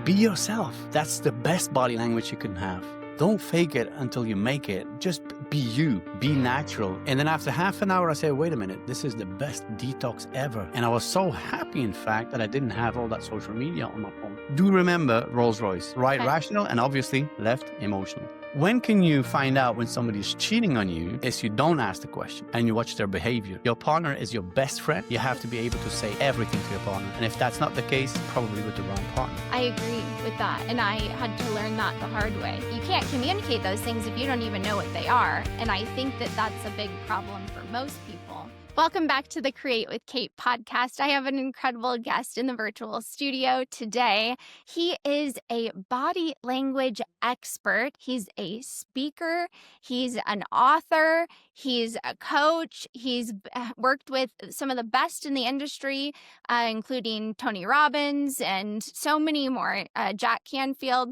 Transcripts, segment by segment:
Be yourself. That's the best body language you can have. Don't fake it until you make it. Just be you, be natural. And then after half an hour, I say, wait a minute, this is the best detox ever. And I was so happy, in fact, that I didn't have all that social media on my phone. Do remember Rolls Royce, right? Okay. Rational, and obviously left emotional. When can you find out when somebody's cheating on you is you don't ask the question and you watch their behavior. Your partner is your best friend. You have to be able to say everything to your partner. And if that's not the case, probably with the wrong partner. I agree with that. And I had to learn that the hard way. You can't communicate those things if you don't even know what they are. And I think that that's a big problem for most people. Welcome back to the Create with Kate podcast. I have an incredible guest in the virtual studio today. He is a body language expert. He's a speaker. He's an author. He's a coach. He's worked with some of the best in the industry, including Tony Robbins and so many more, Jack Canfield.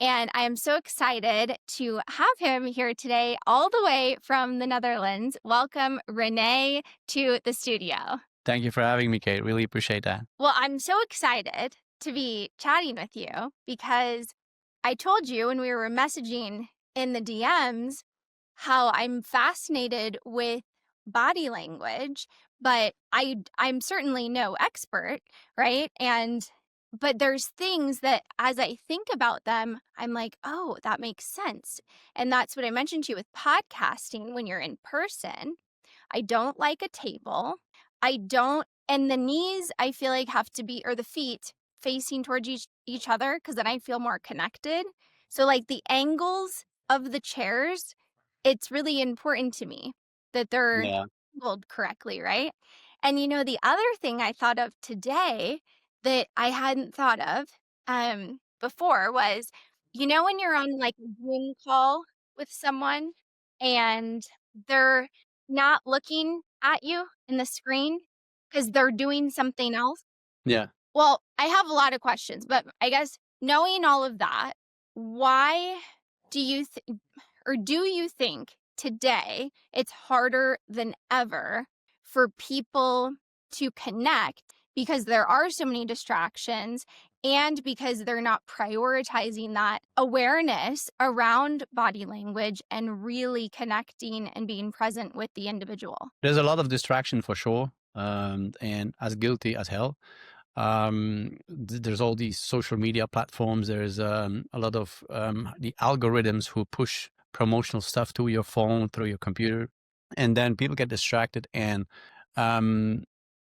And I am so excited to have him here today, all the way from the Netherlands. Welcome, René, to the studio. Thank you for having me, Kate. Really appreciate that. Well, I'm so excited to be chatting with you because I told you when we were messaging in the DMs how I'm fascinated with body language, but I'm certainly no expert, right? But there's things that as I think about them, I'm like, oh, that makes sense. And that's what I mentioned to you with podcasting when you're in person. I don't like a table. And the knees, I feel like have to be, or the feet facing towards each other, because then I feel more connected. So like the angles of the chairs, it's really important to me that they're angled correctly, right? And the other thing I thought of today that I hadn't thought of before was, when you're on like a Zoom call with someone and they're not looking at you in the screen because they're doing something else. Yeah. Well, I have a lot of questions, but I guess knowing all of that, why do you think today it's harder than ever for people to connect because there are so many distractions and because they're not prioritizing that awareness around body language and really connecting and being present with the individual? There's a lot of distraction for sure, and as guilty as hell. There's all these social media platforms. There's a lot of the algorithms who push promotional stuff to your phone, through your computer, and then people get distracted. And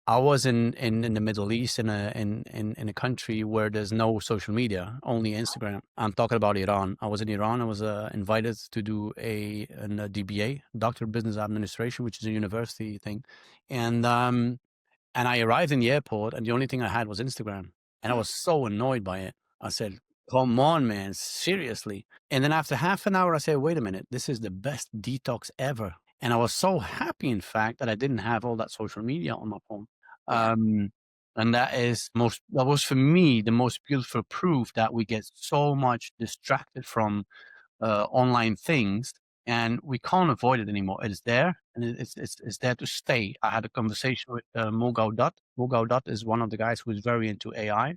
I was in the Middle East in a country where there's no social media, only Instagram. I'm talking about Iran. I was in Iran. I was invited to do a DBA, Doctor of Business Administration, which is a university thing, and I arrived in the airport, and the only thing I had was Instagram, and I was so annoyed by it. I said, "Come on, man, seriously!" And then after half an hour, I said, "Wait a minute, this is the best detox ever." And I was so happy, in fact, that I didn't have all that social media on my phone. And that was for me the most beautiful proof that we get so much distracted from online things, and we can't avoid it anymore. It's there, and it's there to stay. I had a conversation with Mo Gaudat. Mo Gaudat is one of the guys who is very into AI.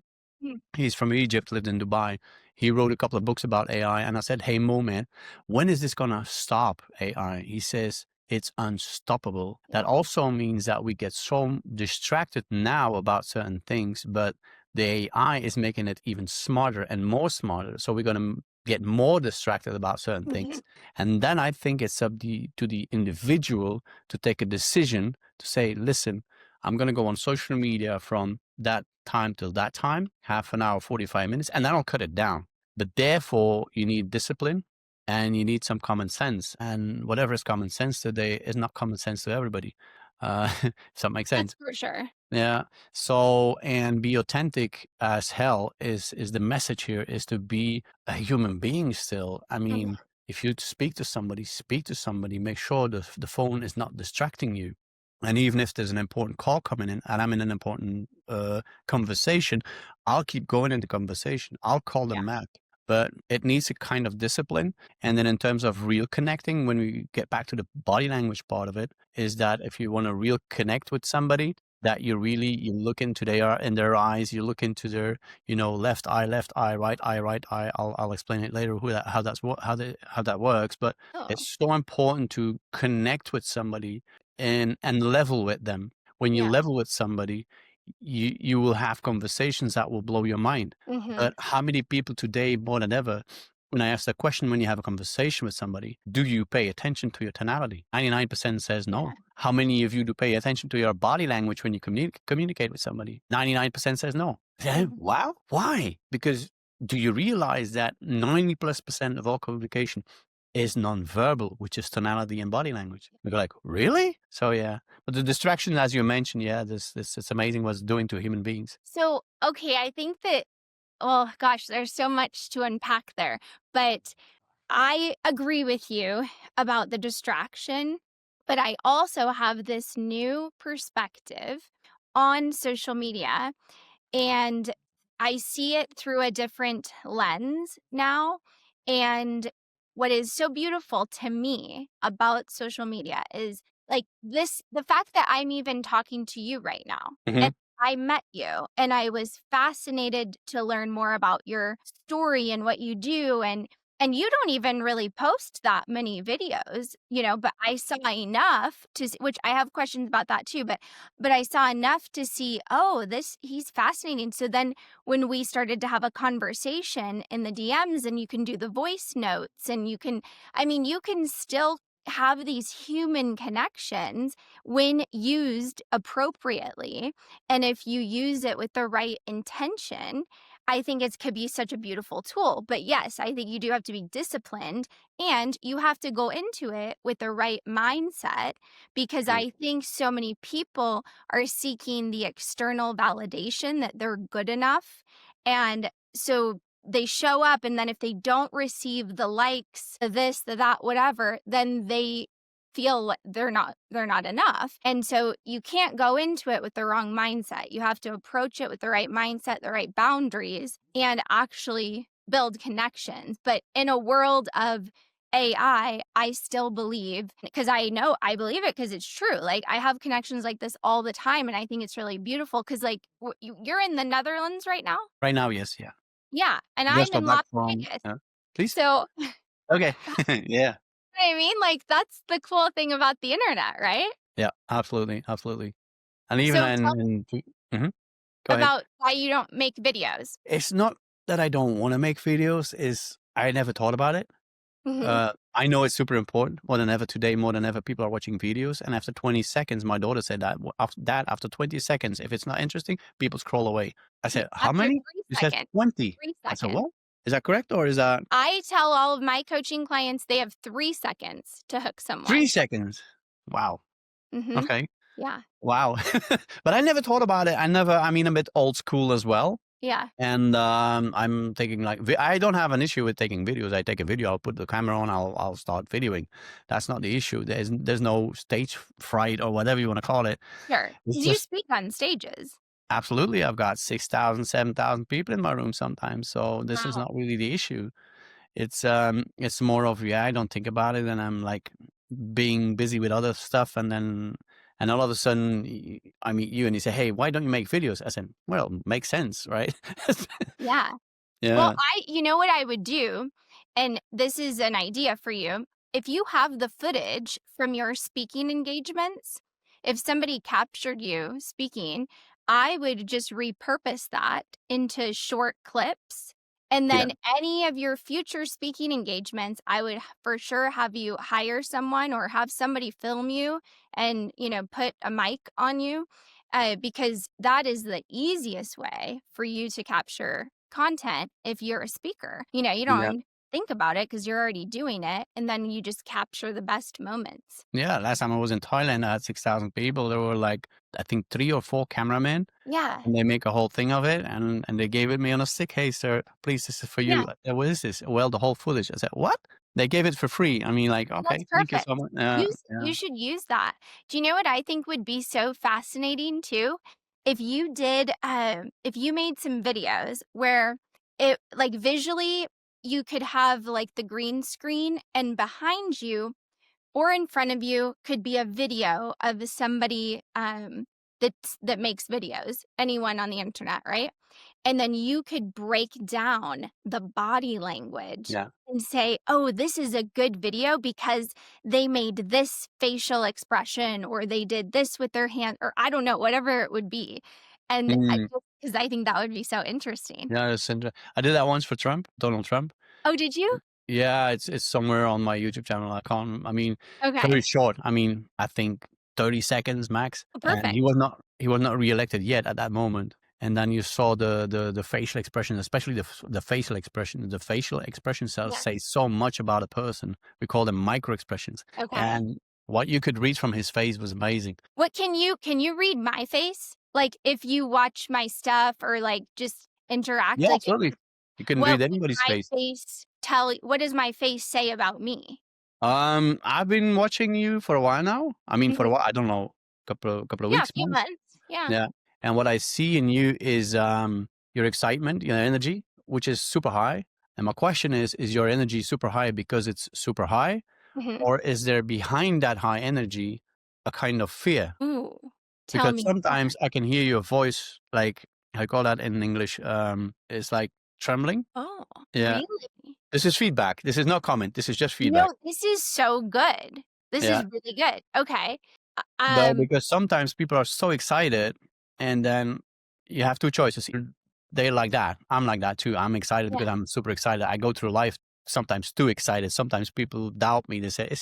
He's from Egypt, lived in Dubai. He wrote a couple of books about AI, and I said, "Hey, Mo, man, when is this gonna stop AI?" He says, "It's unstoppable." That also means that we get so distracted now about certain things, but the AI is making it even smarter and more smarter. So we're going to get more distracted about certain things. And then I think it's up to the individual to take a decision to say, listen, I'm going to go on social media from that time till that time, half an hour, 45 minutes, and then I'll cut it down. But therefore, you need discipline. And you need some common sense. And whatever is common sense today is not common sense to everybody. If that makes sense. That's for sure. Yeah. So, and be authentic as hell is the message here, is to be a human being still. I mean, if you speak to somebody, make sure the phone is not distracting you. And even if there's an important call coming in and I'm in an important conversation, I'll keep going into conversation. I'll call them back. But it needs a kind of discipline. And then in terms of real connecting, when we get back to the body language part of it, is that if you want to real connect with somebody, that you look into their eyes, you look into their, left eye, right eye, right eye. I'll explain it later how that works. But Oh, it's so important to connect with somebody and level with them. When you yeah. level with somebody, you will have conversations that will blow your mind. Mm-hmm. But how many people today, more than ever, when I ask the question when you have a conversation with somebody, do you pay attention to your tonality? 99% says Yeah. no. How many of you do pay attention to your body language when you communicate with somebody? 99% says no. Yeah, Mhm. wow. Why? Because do you realize that 90+% of all communication is nonverbal, which is tonality and body language? We go like, really? So yeah. But the distraction, as you mentioned, yeah, this it's amazing what it's doing to human beings. So, okay, I think that, oh gosh, there's so much to unpack there. But I agree with you about the distraction, but I also have this new perspective on social media, and I see it through a different lens now. And what is so beautiful to me about social media is like this the fact that I'm even talking to you right now. And Hmm. I met you and I was fascinated to learn more about your story and what you do, and you don't even really post that many videos, but I saw enough which I have questions about that too, but I saw enough to see, oh, he's fascinating. So then when we started to have a conversation in the DMs and you can do the voice notes and you can still have these human connections when used appropriately. And if you use it with the right intention, I think it could be such a beautiful tool. But yes, I think you do have to be disciplined and you have to go into it with the right mindset, because I think so many people are seeking the external validation that they're good enough. And so they show up, and then if they don't receive the likes, the this, the that, whatever, then they feel like they're not enough. And so you can't go into it with the wrong mindset. You have to approach it with the right mindset, the right boundaries, and actually build connections. But in a world of AI, I still believe, because I believe it because it's true. Like I have connections like this all the time, and I think it's really beautiful because like you're in the Netherlands right now. Right now, yes, yeah. Yeah, and Just I'm got in back Las from, Vegas. please. So, Okay. Yeah. I mean, like that's the cool thing about the internet, right? Yeah, absolutely, absolutely. And even So tell me mhm, go ahead. about why you don't make videos. It's not that I don't wanna make videos, is I never thought about it. Mhm. I know it's super important more than ever today, more than ever people are watching videos, and after 20 seconds, my daughter said that after 20 seconds, if it's not interesting, people scroll away. I said, "How After many?" 3 She says, seconds, 20. 3 I said, seconds. "What? Is that correct, or is that I tell all of my coaching clients they have 3 seconds to hook 3 someone. seconds?" Wow. Mhm. Okay. Yeah. Wow. But I never thought about it. I mean, I'm a bit old school as well. Yeah. And, I'm taking, like I don't have an issue with taking videos. I take a video, I'll put the camera on, I'll start videoing. That's not the issue. There's no stage fright or whatever you wanna call it. Sure. It's 'Cause you just speak on stages. absolutely, I've got 6,000, 7,000 people in my room sometimes, so this is Wow. not really the issue. It's more of, yeah, I don't think about it, and I'm, like, being busy with other stuff, and all of a sudden, I meet you and you say, "Hey, why don't you make videos?" I said, "Well, makes sense, right?" Yeah. Well, Yeah. you know what I would do, and this is an idea for you. If you have the footage from your speaking engagements, if somebody captured you speaking, I would just repurpose that into short clips. And Yeah. then any of your future speaking engagements, I would for sure have you hire someone or have somebody film you and, put a mic on you, because that is the easiest way for you to capture content if you're a speaker. You Yeah. don't think about it because you're already doing it, and then you just capture the best moments. Yeah, last time I was in Thailand, I had 6,000 people. There were, like, I think 3 or 4 cameramen, Yeah. and they make a whole thing of it, and they gave it me on a stick. "Hey, sir, please, this is for Yeah. you." "What is this?" "Well, the whole footage." I said, "What?" They gave it for free. I mean, like, That's "Okay, thank you perfect. so much." You Yeah. should use that. Do you know what I think would be so fascinating too? If you made some videos where it like visually you could have like the green screen, and behind you or in front of you could be a video of somebody, that makes videos, anyone on the internet, right? And then you could break down the body language Yeah. and say, "Oh, this is a good video because they made this facial expression or they did this with their hand," or I don't know, whatever it would be. And I Mm. just 'cause I think that would be so interesting. Yeah, I did that once for Donald Trump. Oh, did you? Yeah, it's somewhere on my YouTube channel. I mean, very Okay. short. I mean, I think 30 seconds max. Oh, And perfect. he was not reelected yet at that moment. And then you saw the facial expression, especially the facial expression. The facial expression cells Yeah. say so much about a person. We call them micro expressions. Okay. And what you could read from his face was amazing. What can you read my face? Like, if you watch my stuff or, like, just interact, Yeah, like, absolutely. You can what read would anybody's my face. face what does my face say about me? I've been watching you for a while now. I mean, for a Mhm. while, I don't know, couple of Yeah, a weeks, few months. months. Yeah. Yeah. And what I see in you is your excitement, your energy, which is super high. And my question is your energy super high because it's super high? Mhm. Or is there behind that high energy a kind of fear? Ooh. Tell Because me more. sometimes I can hear your voice, like, I call that in English, it's like trembling. Oh, Yeah. really? This is feedback. This is not comment. This is just feedback. No, this is so good. This Yeah. is really good. Okay. But because sometimes people are so excited, and then you have two choices. Either they're like that. I'm like that too. I'm excited Yeah. because I'm super excited. I go through life sometimes too excited. Sometimes people doubt me. They say, is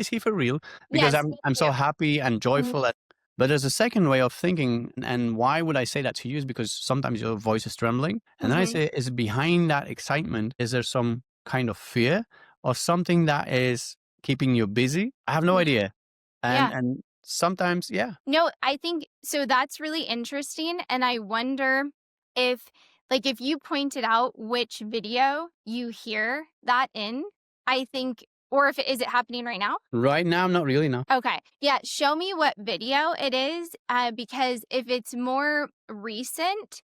he for real?" Because Yes, me I'm so too. happy and Mhm. joyful. But there's a second way of thinking, and why would I say that to you? Is because sometimes your voice is trembling, and then I Mhm. say, is behind that excitement, is there some kind of fear or something that is keeping you busy? I have no Mhm. idea. Yeah. And sometimes, yeah. No, I think so that's really interesting, and I wonder if like, if you pointed out which video you hear that in, I think or if is it happening right now? Right now, not really, no. Okay. Yeah, show me what video it is, because if it's more recent,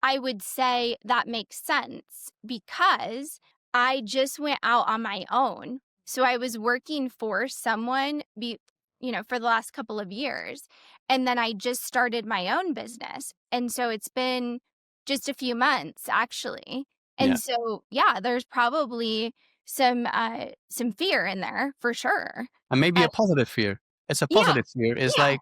I would say that makes sense because I just went out on my own. So I was working for someone for the last couple of years. And then I just started my own business. And so it's been just a few months actually. Yeah. And so yeah, there's probably some fear in there for sure. And maybe Uh, a positive fear. It's a yeah. positive fear. Yeah.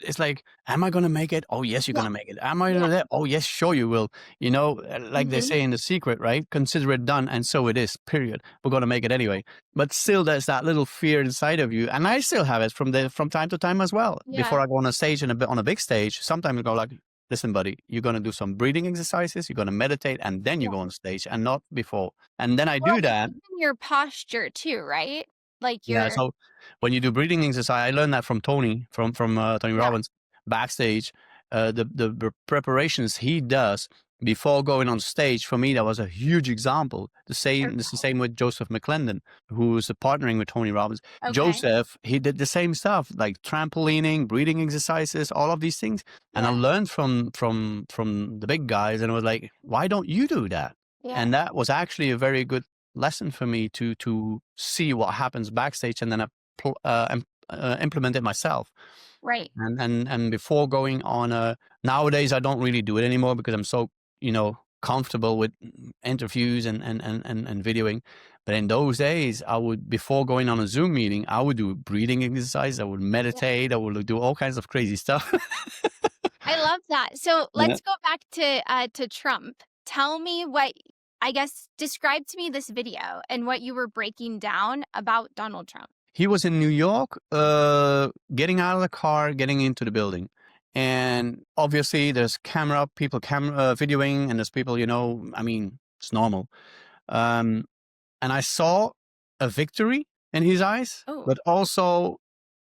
It's like, am I gonna make it? Oh, yes, you're Yeah. gonna make it. Am I Yeah. gonna that? Oh, yes, sure you will. Like they Mhm. say in The Secret, right? Consider it done, and so it is. Period. We're gonna make it anyway. But still, there's that little fear inside of you, and I still have it from time to time as well. Yeah. Before I go on a stage and on a big stage, sometimes I go like, "Listen, buddy, you're gonna do some breathing exercises. You're gonna meditate, and then you Yeah. go on stage, and not before." And then I Well, do and that. even your posture too, right? Like Yeah, your so when you do breathing exercise, I learned that from Tony, from Tony yeah, Robbins backstage. The preparations he does before going on stage, for me, that was a huge example. It's the okay, same with Joseph McClendon, who's partnering with Tony Robbins. okay, Joseph, he did the same stuff, like trampolining, breathing exercises, all of these things. And I yeah, learned from the big guys, and I was like, why don't you do that? yeah, And that was actually a very good lesson for me to see what happens backstage and then implement it myself. right, And before going on, nowadays I don't really do it anymore because I'm so comfortable with interviews and videoing. But in those days, I would before going on a Zoom meeting, I would do breathing exercise. I would yeah. meditate. I would do all kinds of crazy stuff. I love that. So Yeah. let's go back to Trump. Tell me what I guess describe to me this video and what you were breaking down about Donald Trump. He was in New York, getting out of the car, getting into the building. And obviously, there's people videoing, and there's people, I mean, it's normal. Um, and I saw a victory in his eyes, Oh, but also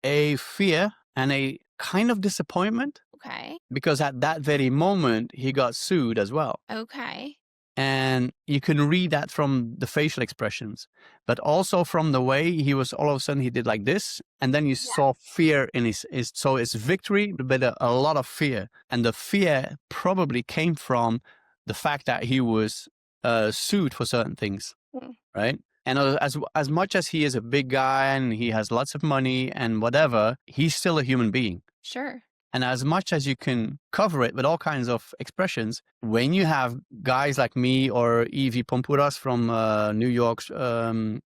a fear and a kind of disappointment okay. because at that very moment, he got sued as well. Okay. And you can read that from the facial expressions, but also from the way he was all of a sudden he did like this. And then you Yeah. saw fear in so it's victory, but a lot of fear. And the fear probably came from the fact that he was sued for certain things, Mm, right? And as much as he is a big guy and he has lots of money and whatever, he's still a human being. sure. And as much as you can cover it with all kinds of expressions, when you have guys like me or Evie Pompuras from New York,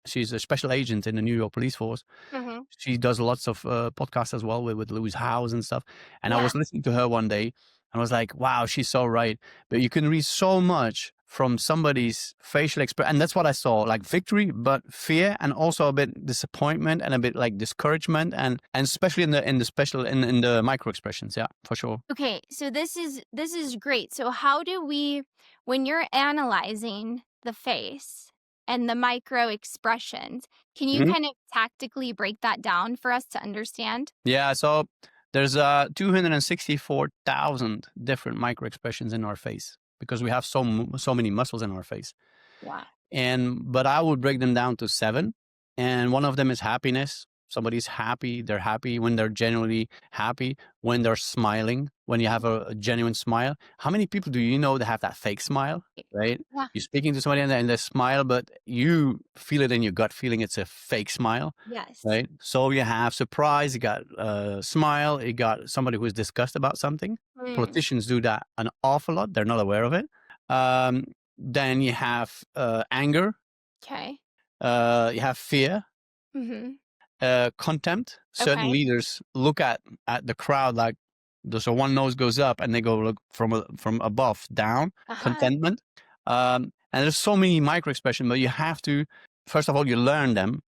she's a special agent in the New York police force. Mhm. She does lots of podcasts as well with Lewis Howes and stuff. And I Yeah. was listening to her one day and I was like, wow, she's so right. But you can read so much from somebody's facial expression. And that's what I saw, like victory, but fear and also a bit disappointment and a bit like discouragement and especially in the micro expressions. Yeah, for sure. Okay, so this is great. So how do we, when you're analyzing the face and the micro expressions, can you Mhm. kind of tactically break that down for us to understand? Yeah. So there's 264,000 different micro expressions in our face because we have so many muscles in our face. Yeah. But I would break them down to 7. And one of them is happiness. Somebody's happy. They're happy when they're genuinely happy, when they're smiling, when you have a genuine smile. How many people do you know that have that fake smile, right? Yeah. You're speaking to somebody and they smile, but you feel it in your gut feeling it's a fake smile, Yes. right? So you have surprise, you got smile, you got somebody who's disgusted about something. Mm, Politicians do that an awful lot. They're not aware of it. Um, then you have anger, okay. you have fear, Mhm. contempt. Certain Okay. leaders look at the crowd like so one nose goes up and they go look from above down. Uh-huh. Contentment, and there's so many micro expressions, but you have to first of all you learn them,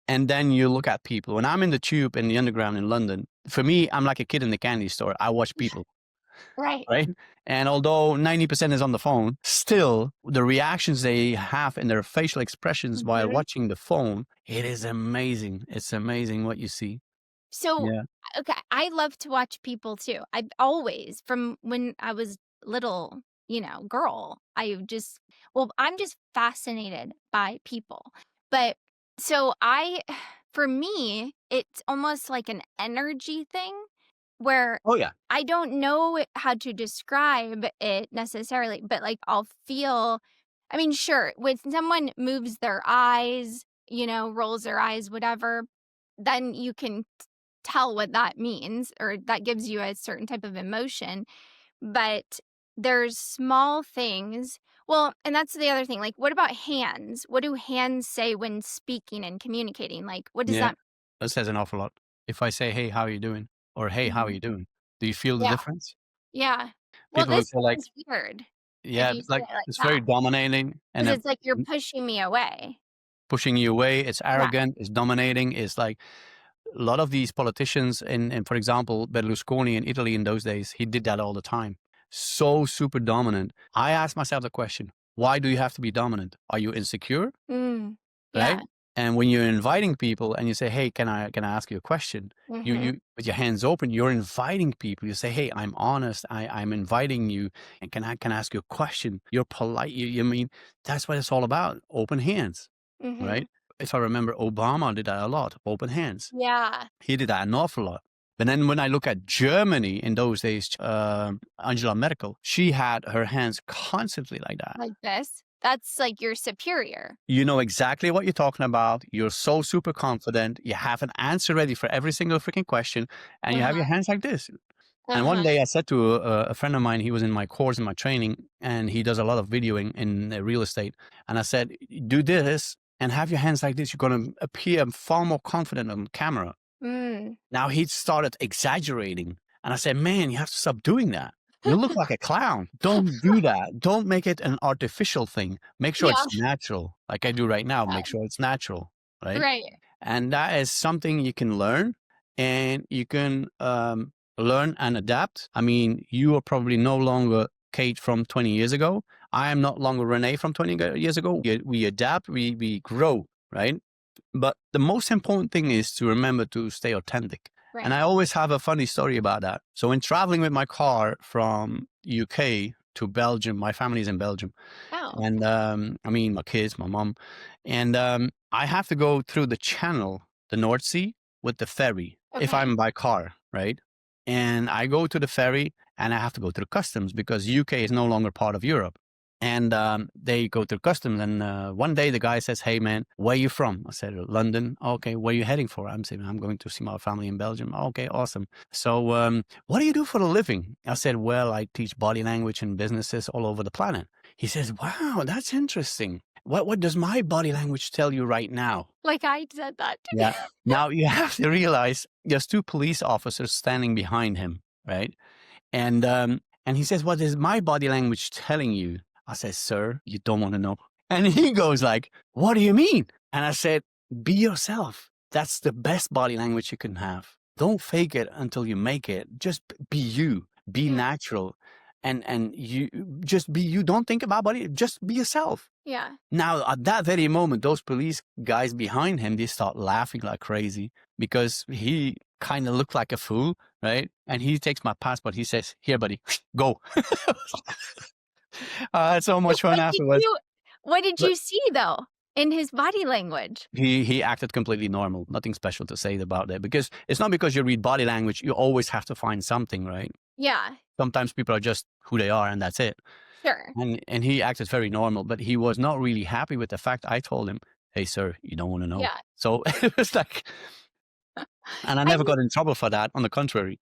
and then you look at people. When I'm in the tube in the underground in London, for me, I'm like a kid in the candy store. I watch people. Right. Right? And although 90% is on the phone, still the reactions they have in their facial expressions while Mhm. watching the phone, it is amazing. It's amazing what you see. So, Yeah. okay, I love to watch people too. I've always, from when I was little, girl, I'm just fascinated by people. But so for me, it's almost like an energy thing where Oh yeah. I don't know how to describe it necessarily, but like I'll feel, I mean, sure, when someone moves their eyes, rolls their eyes, whatever, then you can tell what that means or that gives you a certain type of emotion. But there's small things. Well, and that's the other thing. Like, what about hands? What do hands say when speaking and communicating? Like, what does Yeah. that That says an awful lot. If I say, "Hey, how are you doing?" or "Hey, how are mean? you doing?" Do you feel the Yeah. difference? Yeah. Well, People look this like, sounds weird if yeah, you it's say like it like it's that, very dominating and 'cause it's like you're pushing me away. pushing you away. It's Yeah. arrogant. It's dominating. It's like a lot of these politicians in for example, Berlusconi in Italy in those days, he did that all the time. So super dominant. I asked myself the question, why do you have to be dominant? Are you insecure? Mm. Right? Yeah. And when you're inviting people and you say, hey, can I ask you a question? You Mhm. with your hands open, you're inviting people. You say, hey, I'm honest. I'm inviting you and can I ask you a question? You're polite. You mean that's what it's all about. Open hands. Mhm. Right? If I remember, Obama did that a lot, open hands. Yeah. He did that an awful lot. But then when I look at Germany in those days, Angela Merkel, she had her hands constantly like that. Like this. That's like your superior. You know exactly what you're talking about. You're so super confident. You have an answer ready for every single freaking question, and you have your Uh-huh. hands like this. And one Uh-huh. day I said to a friend of mine, he was in my course, in my training, and he does a lot of videoing in real estate. And I said, do this and have your hands like this. You're going to appear far more confident on camera. Mm. Now he started exaggerating. And I said, man, you have to stop doing that. You look like a clown. Don't do that. Don't make it an artificial thing. Make sure Yeah. it's natural. Like I do right now. Yeah. Make sure it's natural. Right. Right. And that is something you can learn and you can learn and adapt. I mean, you are probably no longer Kate from 20 years ago. I am not longer Renee from 20 years ago. We adapt, we grow, right? But the most important thing is to remember to stay authentic. And Right. I always have a funny story about that. So when traveling with my car from UK to Belgium, my family's in Belgium, Oh, and I mean my kids, my mom, and I have to go through the channel, the North Sea, with the ferry if okay. I'm by car, right? And I go to the ferry and I have to go through customs because UK is no longer part of Europe. And they go through customs. And one day the guy says, "Hey, man, where you from?" I said, "London." "Okay, where are you heading for?" I'm saying, "I'm going to see my family in Belgium." "Okay, awesome. So what do you do for a living?" I said, "Well, I teach body language in businesses all over the planet." He says, "Wow, that's interesting. What does my body language tell you right now?" Like I said that to me. Yeah. Now you have to realize there's two police officers standing behind him, right? And he says, "What is my body language telling you?" I said, "Sir, you don't want to know." And he goes like, "What do you mean?" And I said, "Be yourself. That's the best body language you can have. Don't fake it until you make it. Just be you. Be Yeah. natural. And you just be you. Don't think about body. Just be yourself." Yeah. Now, at that very moment, those police guys behind him, they start laughing like crazy because he kind of looked like a fool, right? And he takes my passport. He says, "Here, buddy, go." I had so So much fun afterwards. what did But you see though in his body language? he acted completely normal. Nothing special to say about that, because it's not because you read body language, you always have to find something, right? Yeah, Sometimes people are just who they are and that's it. sure. And he acted very normal, but he was not really happy with the fact I told him, "Hey, sir, you don't want to know." Yeah. So it was like, and I I never got in trouble for that. On the contrary.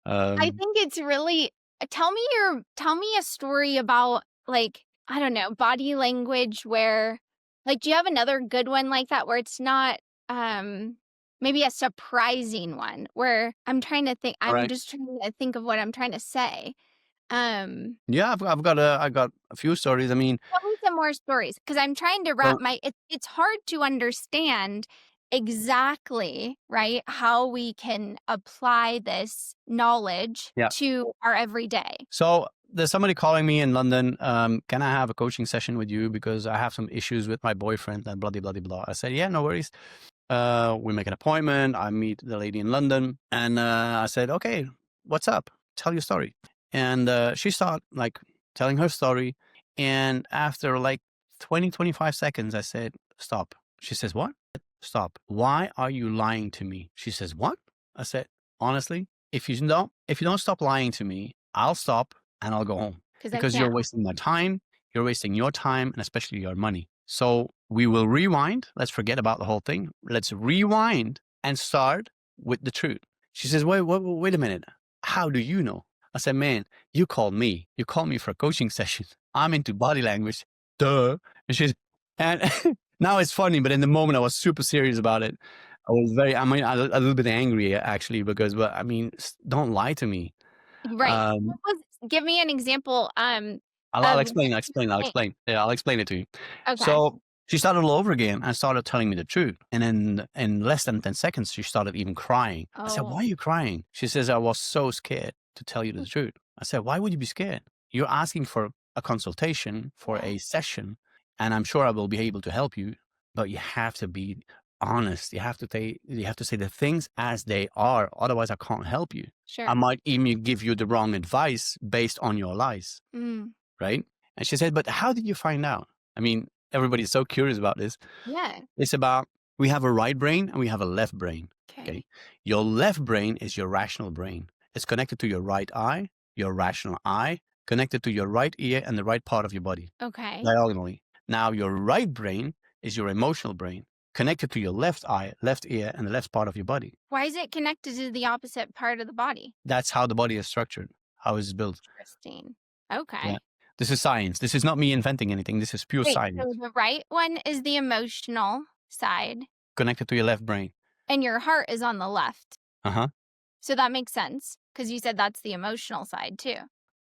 I Um, think it's really tell me a story about, like, I don't know, body language where like, do you have another good one like that where it's not, maybe a surprising one where all I'm right. just trying to think of what I'm trying to say. Yeah, I got a few stories. I mean, Tell me some more stories because 'cause I'm trying to wrap so my it's hard to understand exactly, right, how we can apply this knowledge yeah. to our everyday. So there's somebody calling me in London. Can I have a coaching session with you because I have some issues with my boyfriend and blah blah blah blah. I said, "Yeah, no worries." We make an appointment. I meet the lady in London, and I said, "Okay, what's up? Tell your story." And she started like telling her story. And after like 20, 25 seconds, I said, "Stop." She says, "What?" "Stop. Why are you lying to me?" She says, "What?" I said, "Honestly, if you don't stop lying to me, I'll stop and I'll go home Because I because you're can't. wasting my time. You're wasting your time and especially your money. So we will rewind. Let's forget about the whole thing. Let's rewind and start with the truth." She says, wait a minute. How do you know?" I said, "Man, you called me. You called me for a coaching session. I'm into body language. Duh." And she's, and now it's funny, but in the moment I was super serious about it. I was a little bit angry actually, because, but I mean, don't lie to me. Right. Um, Give me an example, I'll of explain. what I'll you explain. I'll think. explain. Yeah, I'll explain it to you. Okay. So she started all over again and started telling me the truth. And in less than 10 seconds, she started even crying. I said, Oh. "Why are you crying?" She says, "I was so scared to tell you the truth." I said, "Why would you be scared? You're asking for a consultation, for Yeah. a session, and I'm sure I will be able to help you, but you have to be honest. You have to say the things as they are. Otherwise, I can't help you. I Sure. might even give you the wrong advice based on your lies." Mm. Right? And she said, "But how did you find out?" I mean, everybody's so curious about this. Yeah. It's about, we have a right brain and we have a left brain. Okay. Okay. Your left brain is your rational brain. It's connected to your right eye, your rational eye, connected to your right ear and the right part of your body, Okay. diagonally. Now, your right brain is your emotional brain, connected to your left eye, left ear, and the left part of your body. Why is it connected to the opposite part of the body? That's how the body is structured, how it's built. Interesting. Yeah. Okay. This is science. This is not me inventing anything. This is pure Wait, so science. the right one is the emotional side, Connected to your left brain. and your heart is on the left. Uh-huh. So that makes sense because you said that's the emotional side too.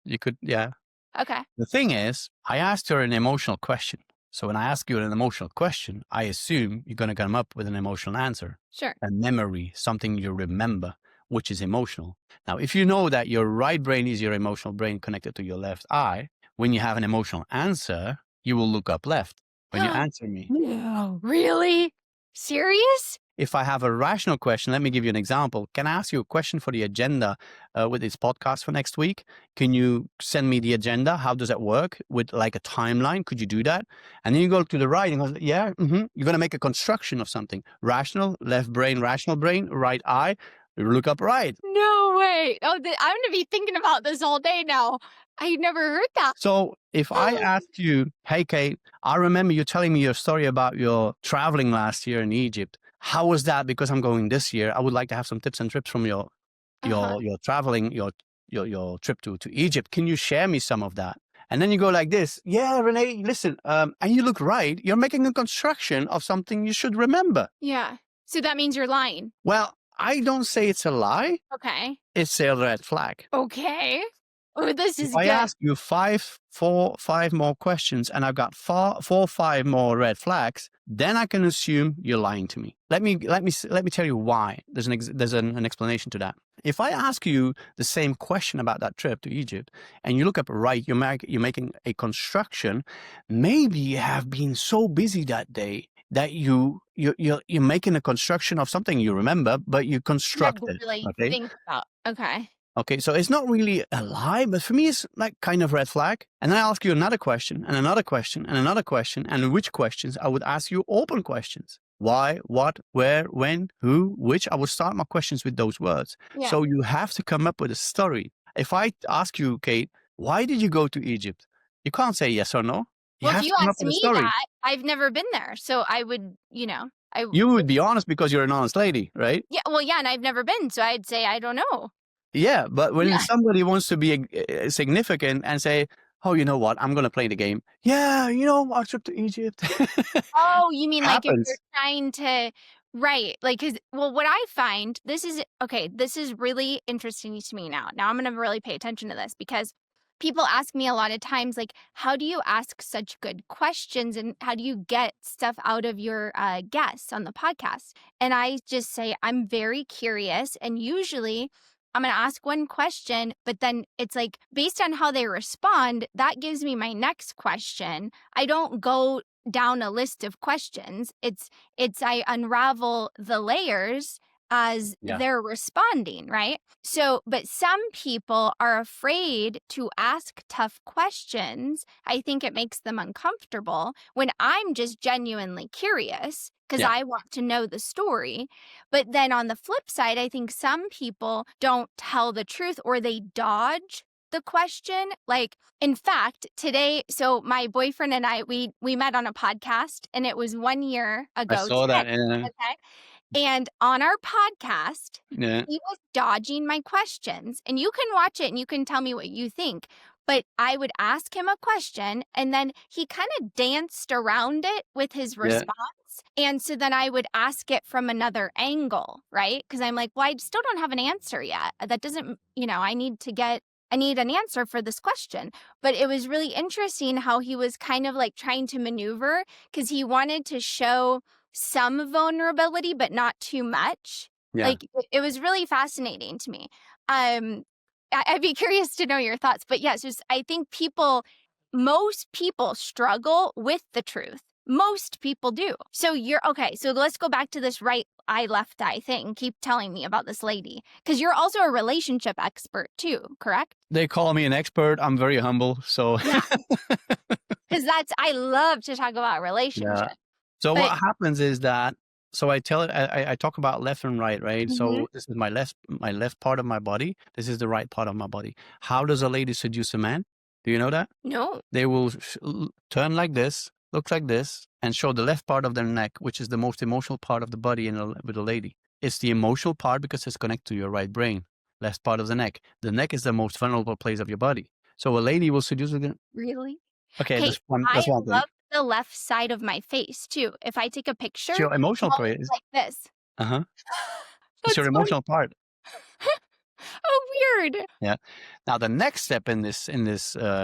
You could, yeah. Okay. The thing is, I asked her an emotional question. So when I ask you an emotional question, I assume you're going to come up with an emotional answer, Sure. a memory, something you remember, which is emotional. Now, if you know that your right brain is your emotional brain connected to your left eye, when you have an emotional answer, you will look up left when you answer me. No. Really? Serious? If I have a rational question, let me give you an example. Can I ask you a question for the agenda with this podcast for next week? Can you send me the agenda? How does that work with like a timeline? Could you do that? And then you go to the right and go, yeah, you're going to make a construction of something. Rational, left brain, rational brain, right eye. You look up right. No way. Oh, I'm gonna be thinking about this all day now. I never heard that. So if I ask you, hey, Kate, I remember you telling me your story about your traveling last year in Egypt. How was that? Because I'm going this year. I would like to have some tips and trips from your Uh-huh. your traveling, your trip to Egypt. Can you share me some of that? And then you go like this, yeah, Renee, listen, and you look right. You're making a construction of something you should remember. Yeah. So that means you're lying. Well, I don't say it's a lie. Okay. It's a red flag. Okay. Oh, this If is I good. ask you five more questions and I've got four or five more red flags, then I can assume you're lying to me. Let me tell you why. There's an explanation to that. If I ask you the same question about that trip to Egypt and you look up right, you're making a construction. Maybe you have been so busy that day that you're making a construction of something you remember, but you Never constructed. really Okay. think about. Okay. Okay, so it's not really a lie, but for me, it's like kind of red flag. And then I ask you another question and another question and another question. And which questions? I would ask you open questions. Why, what, where, when, who, which. I would start my questions with those words. Yeah. So you have to come up with a story. If I ask you, Kate, why did you go to Egypt? You can't say yes or no. You Well, if have you to come up asked with a me story. that, I've never been there. So I would, You would be honest because you're an honest lady, right? yeah, well, yeah, and I've never been. So I'd say, I don't know. Yeah, but when Yeah. somebody wants to be significant and say, "Oh, you know what? I'm going to play the game." Yeah, our trip to Egypt Oh, you mean like if you're happens. trying to, right? Like, well, what I find, this is really interesting to me now. Now I'm going to really pay attention to this because people ask me a lot of times, like, how do you ask such good questions and how do you get stuff out of your guests on the podcast? And I just say, I'm very curious. And usually I'm going to ask one question, but then it's like based on how they respond, that gives me my next question. I don't go down a list of questions. It's I unravel the layers as Yeah, they're responding, right? So, but some people are afraid to ask tough questions. I think it makes them uncomfortable when I'm just genuinely curious because yeah, I want to know the story. But then on the flip side, I think some people don't tell the truth or they dodge the question. Like, in fact, today, so my boyfriend and I, we met on a podcast and it was 1 year I ago saw today. that. And Okay. And on our podcast, yeah, he was dodging my questions. And you can watch it and you can tell me what you think. But I would ask him a question and then he kind of danced around it with his yeah, response. And so then I would ask it from another angle, right? Because I'm like, well, I still don't have an answer yet. That doesn't, I need an answer for this question. But it was really interesting how he was kind of like trying to maneuver because he wanted to show some vulnerability, but not too much. yeah. Like it was really fascinating to me. I'd be curious to know your thoughts, but yes, just I think most people struggle with the truth. Most people do. So you're okay. So let's go back to this right eye, left eye thing. Keep telling me about this lady because you're also a relationship expert too, correct? They call me an expert. I'm very humble. So Yeah, because I love to talk about yeah. relationships. So But what happens is that I tell it. I talk about left and right, right? mhm, So this is my left part of my body. This is the right part of my body. How does a lady seduce a man? Do you know that? no, They will turn like this, look like this, and show the left part of their neck, which is the most emotional part of the body with a lady. It's the emotional part because it's connected to your right brain, left part of the neck. The neck is the most vulnerable place of your body. So a lady will seduce with it. really. Okay, Okay, I that's one thing. love the left side of my face too. If I take a It's picture, your emotional I'll look place. like this. Uh-huh. It's your That's funny. emotional part. Oh, weird. Yeah. Now the next step in this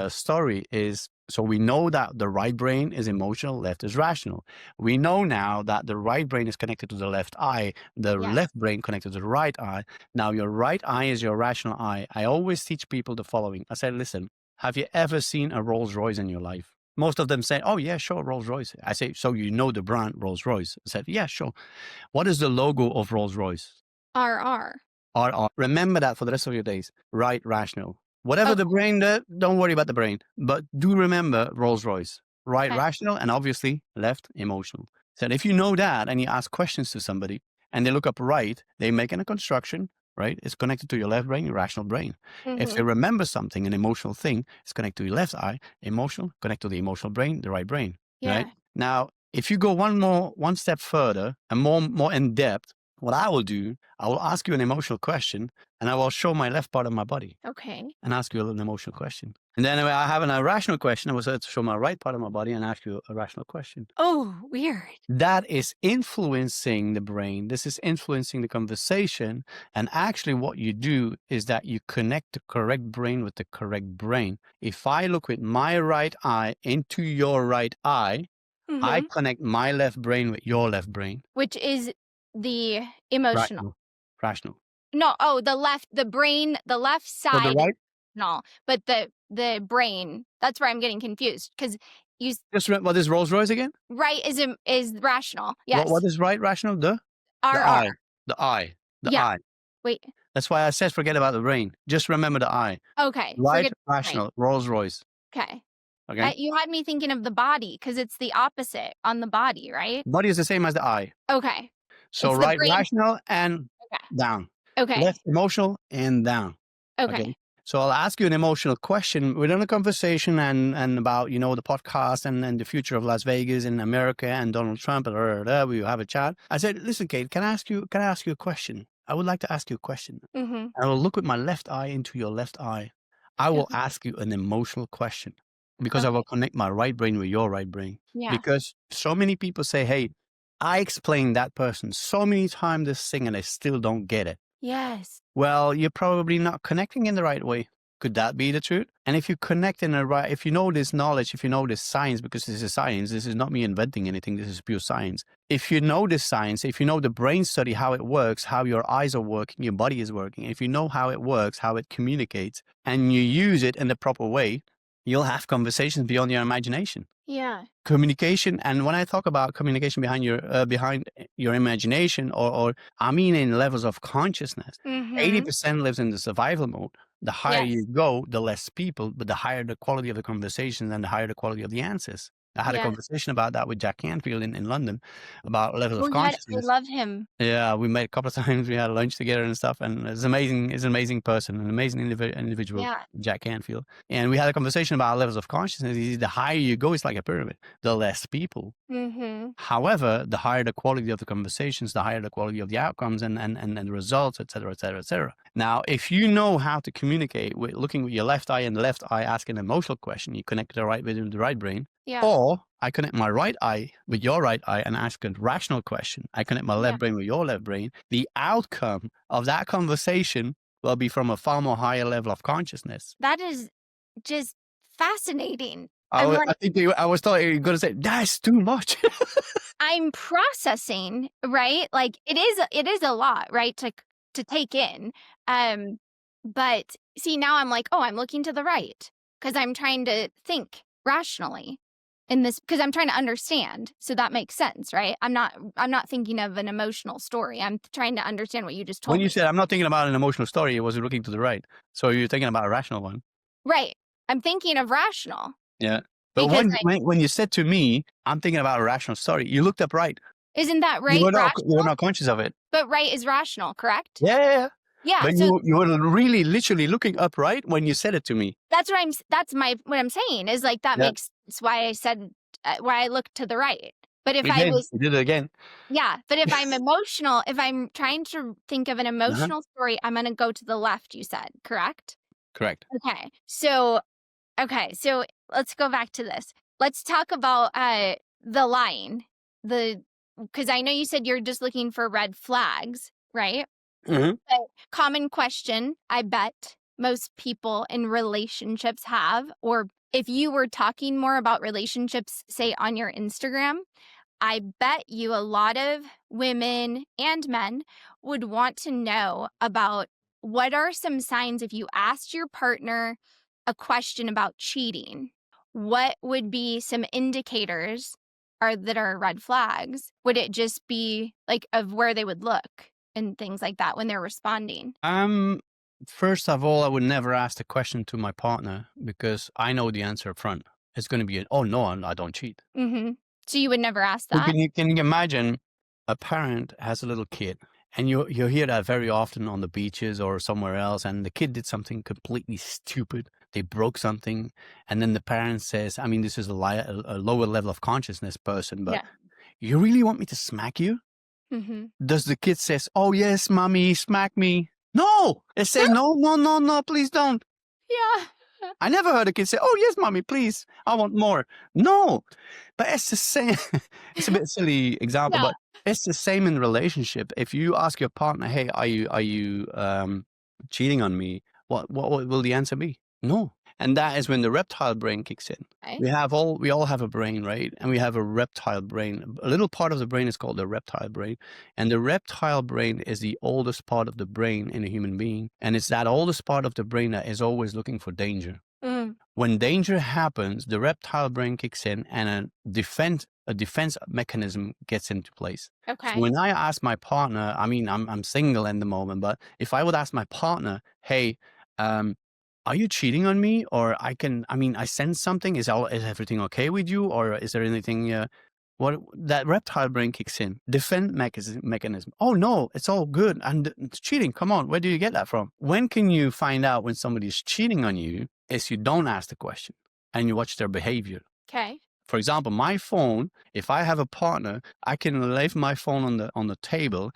story is, so we know that the right brain is emotional, left is rational. We know now that the right brain is connected to the left eye, the Yes. left brain connected to the right eye. Now your right eye is your rational eye. I always teach people the following. I say, listen, have you ever seen a Rolls Royce in your life? Most of them say, oh yeah, sure, Rolls Royce. I say, so you know the brand Rolls Royce? I said, yeah, sure. What is the logo of Rolls Royce? RR. RR. Remember that for the rest of your days. Right, rational. Whatever the Okay. brain does, don't worry about the brain. But do remember Rolls Royce. Right, Okay. rational, and obviously left, emotional. So if you know that and you ask questions to somebody and they look up right, they make a construction. right? It's connected to your left brain, your rational brain. If they Mhm. remember something, an emotional thing, it's connected to your left eye, emotional, connect to the emotional brain, the right brain, right? Yeah. Now, if you go one step further and more in depth, what I will do, I will ask you an emotional question and I will show my left part of my body Okay. and ask you an emotional question. And then I have an irrational question, I will show my right part of my body and ask you a rational question. Oh, weird. That is influencing the brain. This is influencing the conversation. And actually, what you do is that you connect the correct brain with the correct brain. If I look with my right eye into your right eye, I Mhm. connect my left brain with your left brain. Which is the emotional. Rational. Rational. No, oh, the left So the side, right, no, but the brain, that's where I'm getting confused because what is Rolls Royce again? right is rational. What Yes. is right rational? The RR. eye. The eye. The Yeah. eye. Wait. That's why I said forget about the brain. Just remember the eye. Okay. Right, Forget brain. rational, Rolls Royce. Okay. Okay. You had me thinking of the body because it's the opposite on the body, right? Body is the same as the eye. Okay. So It's the right brain. rational and Okay. down. Okay. Left emotional and down. Okay. Okay. So I'll ask you an emotional question within a conversation and about, the podcast and the future of Las Vegas and America and Donald Trump and we have a chat. I said, listen, Kate, can I ask you a question? I would like to ask you a question. Mhm. I will look with my left eye into your left eye. I will Okay. ask you an emotional question because I Okay. will connect my right brain with your right brain. Yeah. Because so many people say, hey, I explained that person so many times this thing and I still don't get it. Yes. Well, you're probably not connecting in the right way. Could that be the truth? And if you connect in the right, if you know this knowledge, if you know this science, because this is science, this is not me inventing anything, this is pure science. If you know this science, if you know the brain study, how it works, how your eyes are working, your body is working, if you know how it works, how it communicates, and you use it in the proper way, you'll have conversations beyond your imagination. Yeah. Communication, and when I talk about communication behind your imagination, or I mean in levels of consciousness, Mhm. 80% lives in the survival mode. The higher Yes. you go, the less people, but the higher the quality of the conversation and the higher the quality of the answers. I had a Yes. conversation about that with Jack Canfield in London about levels Oh, of yeah, I consciousness. love him. Yeah, we met a couple of times. We had lunch together and stuff, and it's amazing. He's an amazing person, an amazing individual, Yeah. Jack Canfield. And we had a conversation about levels of consciousness. The higher you go, it's like a pyramid. The less people. Mhm. However, the higher the quality of the conversations, the higher the quality of the outcomes and the results, et cetera, et cetera, et cetera. Now, if you know how to communicate with looking with your left eye and the left eye, ask an emotional question, you connect the right with the right brain. Yeah. Or I connect my right eye with your right eye and ask a rational question. I connect my Yeah. left brain with your left brain. The outcome of that conversation will be from a far more higher level of consciousness. That is just fascinating. I, I'm wa- I like think I was thought you were going to say, that's too much. I'm processing, right? Like it is a lot, right? To take in. Um but see now I'm like, "Oh, I'm looking to the right because I'm trying to think rationally in this because I'm trying to understand." So that makes sense, right? I'm not thinking of an emotional story. I'm trying to understand what you just When told you me. said, I'm not thinking about an emotional story, it was looking to the right. So you're thinking about a rational one. Right. I'm thinking of rational Yeah. But because when you said to me, I'm thinking about a rational story, you looked up right. isn't that You right were not, you were rational? not conscious of it. But right is rational, correct? Yeah, yeah, yeah. Yeah, But so you were really literally looking up right when you said it to me. that's what I'm saying is like that Yeah. makes it's why I said why I looked to the right. But if You I did. was You did it again. yeah, but if I'm emotional, if I'm trying to think of an Uh-huh. emotional story, I'm gonna go to the left, you said, correct? Correct. Okay, so let's go back to this. Let's talk about the line. Because I know you said you're just looking for red flags, right? Mhm. But common question I bet most people in relationships have, or if you were talking more about relationships, say on your Instagram, I bet you a lot of women and men would want to know about what are some signs if you asked your partner a question about cheating, what would be some indicators that are red flags? Would it just be like of where they would look and things like that when they're responding? First of all, I would never ask the question to my partner because I know the answer up front. It's going to be, oh no, I don't cheat. Mhm. So you would never ask So that? can you imagine a parent has a little kid And you hear that very often on the beaches or somewhere else, and the kid did something completely stupid. They broke something, and then the parent says, I mean, this is a lower level of consciousness person, but Yeah. you really want me to smack you? Mm-hmm. Does the kid says, oh yes, mommy, smack me? No, it says, no, no, no, no, please don't. Yeah. I never heard a kid say, oh yes, mommy, please, I want more. No, but it's the same. It's a bit silly example, Yeah. but it's the same in relationship. If you ask your partner, hey, are you cheating on me? What will the answer be? No. And that is when the reptile brain kicks in. Okay. We all have a brain, right? And we have a reptile brain. A little part of the brain is called the reptile brain. And the reptile brain is the oldest part of the brain in a human being. And it's that oldest part of the brain that is always looking for danger. Mm. When danger happens, the reptile brain kicks in and a defense mechanism gets into place. So Okay. when I ask my partner, I mean, I'm single in the moment, but if I would ask my partner, hey, are you cheating on me? Or I sense something. Is everything okay with you? Or is there anything, what that reptile brain kicks in, defense mechanism. Oh no, it's all good. And it's cheating. Come on, where do you get that from? When can you find out when somebody's cheating on you? Is you don't ask the question and you watch their behavior. Okay. For example, my phone, if I have a partner, I can leave my phone on the table.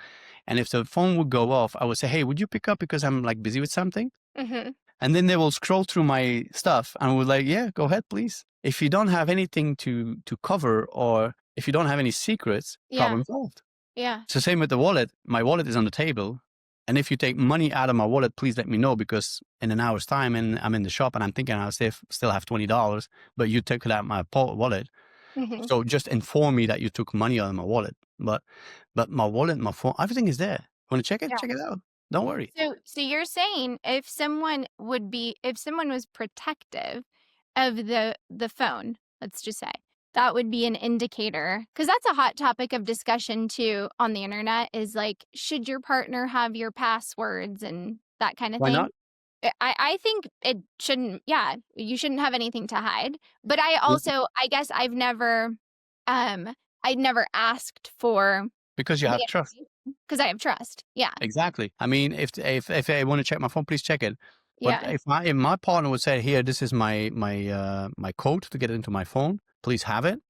And if the phone would go off, I would say, hey, would you pick up because I'm like busy with something? Mm-hmm. And then they will scroll through my stuff and we're like, yeah, go ahead, please. If you don't have anything to cover or if you don't have any secrets, Yeah. problem solved. Yeah. It's the same with the wallet. My wallet is on the table. And if you take money out of my wallet, please let me know because in an hour's time and I'm in the shop and I'm thinking I'll still have $20, but you took it out of my wallet. Mm-hmm. So just inform me that you took money out of my wallet. But my wallet, my phone, everything is there. Want to check it? Yeah. Check it out. Don't worry. So you're saying if someone was protective of the phone, let's just say, that would be an indicator, because that's a hot topic of discussion too on the internet, is like, should your partner have your passwords and that kind of Why thing? not? I think it shouldn't. Yeah, you shouldn't have anything to hide. But I guess I'd never asked for Because you the have trust. information because I have trust. Yeah. Exactly. I mean, if I want to check my phone, please check it. But Yeah. if my partner would say, "Here, this is my code to get into my phone. Please have it."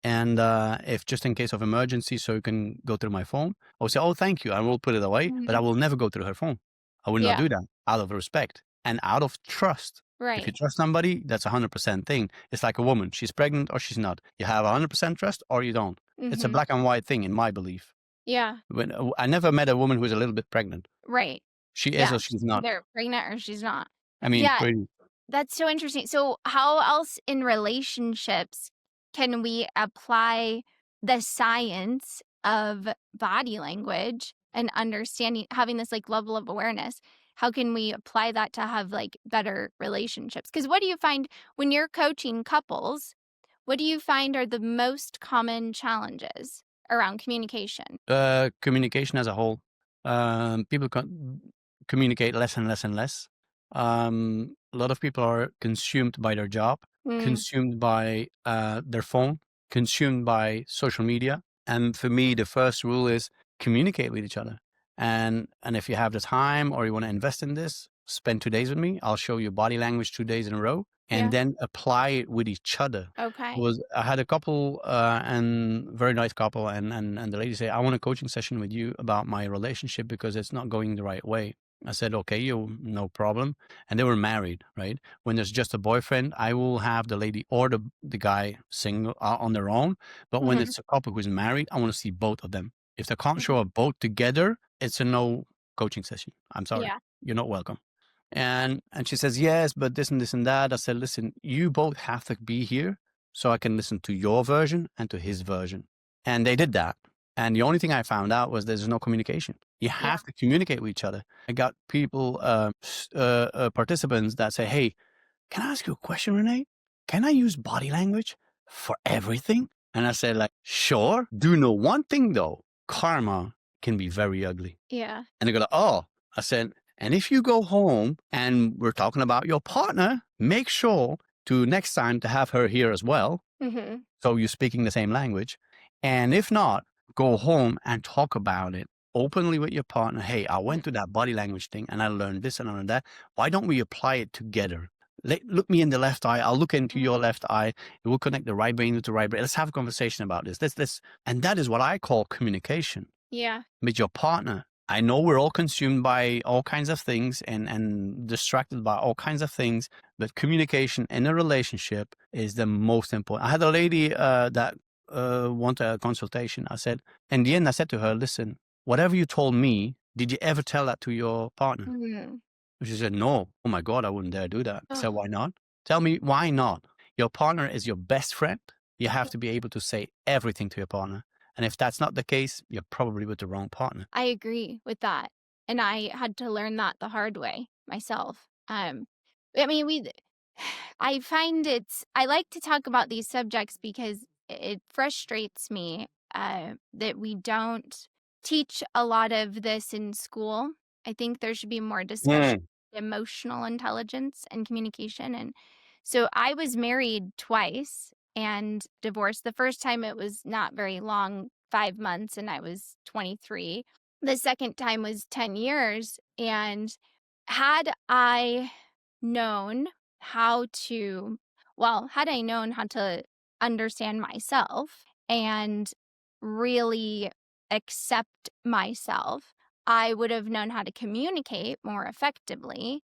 And if just in case of emergency, so you can go through my phone, I will say, "Oh, thank you," I will put it away. But I Mhm. will never go through her phone. I will not Yeah. do that out of respect and out of trust. If you Right. trust somebody, that's 100% thing. It's like a woman; she's pregnant or she's not. You have 100% trust or you don't. It's a Mhm. black and white thing, in my belief. Yeah. When I never met a woman who's a little bit pregnant. Right. She is Yeah. or She's she's not. either pregnant or she's not. I mean, Yeah. pretty. That's so interesting. So, how else in relationships can we apply the science of body language and understanding, having this like level of awareness? How can we apply that to have like better relationships? Because what do you find when you're coaching couples? What do you find are the most common challenges around communication? Communication as a whole. People communicate less and less and less. A lot of people are consumed by their job, Mm, consumed by their phone, consumed by social media. And for me, the first rule is communicate with each other. And if you have the time or you want to invest in this, spend 2 days with me. I'll show you body language 2 days in a row, and yeah. then apply it with each other. Okay. I had a couple and very nice couple, and the lady said, I want a coaching session with you about my relationship because it's not going the right way. I said, okay, no problem. And they were married, right? When there's just a boyfriend, I will have the lady or the guy single on their own. But when Hmm. it's a couple who's married, I want to see both of them. If they can't show Hmm. up both together, it's a no coaching session. I'm sorry, Yeah. you're not welcome. And she says, yes, but this and that. I said, listen, you both have to be here so I can listen to your version and to his version. And they did that. And the only thing I found out was there's no communication. You Yeah. have to communicate with each other. I got people, participants that say, hey, can I ask you a question, Renee? Can I use body language for everything? And I said, like, sure. Do know one thing though, karma can be very ugly. Yeah. And they go, oh, I said, and if you go home and we're talking about your partner, make sure to next time to have her here as well. Hmm. So you're speaking the same language. And if not, go home and talk about it openly with your partner, hey, I Mhm. went through that body language thing and I learned this and I learned that. Why don't we apply it together? Look me in the left eye. I'll look into your left eye. We'll connect the right brain with the right brain. Let's have a conversation about this. And that is what I call communication Yeah. with your partner. I know we're all consumed by all kinds of things and distracted by all kinds of things, but communication in a relationship is the most important. I had a lady that wanted a consultation. In the end, I said to her, listen, whatever you told me, did you ever tell that to your partner? Mhm. She said, no. Oh my God, I wouldn't dare do that. I said, Ugh. why not? Tell me why not? Your partner is your best friend. You have to be able to say everything to your partner. And if that's not the case, you're probably with the wrong partner. I agree with that, and I had to learn that the hard way myself. I mean, I find I like to talk about these subjects because it frustrates me, that we don't teach a lot of this in school. I think there should be more discussion Mm. of emotional intelligence and communication, and so I was married twice and divorced. The first time it was not very long, 5 months, and I was 23. The second time was 10 years, and had I known how to had I known how to understand myself and really accept myself, I would have known how to communicate more effectively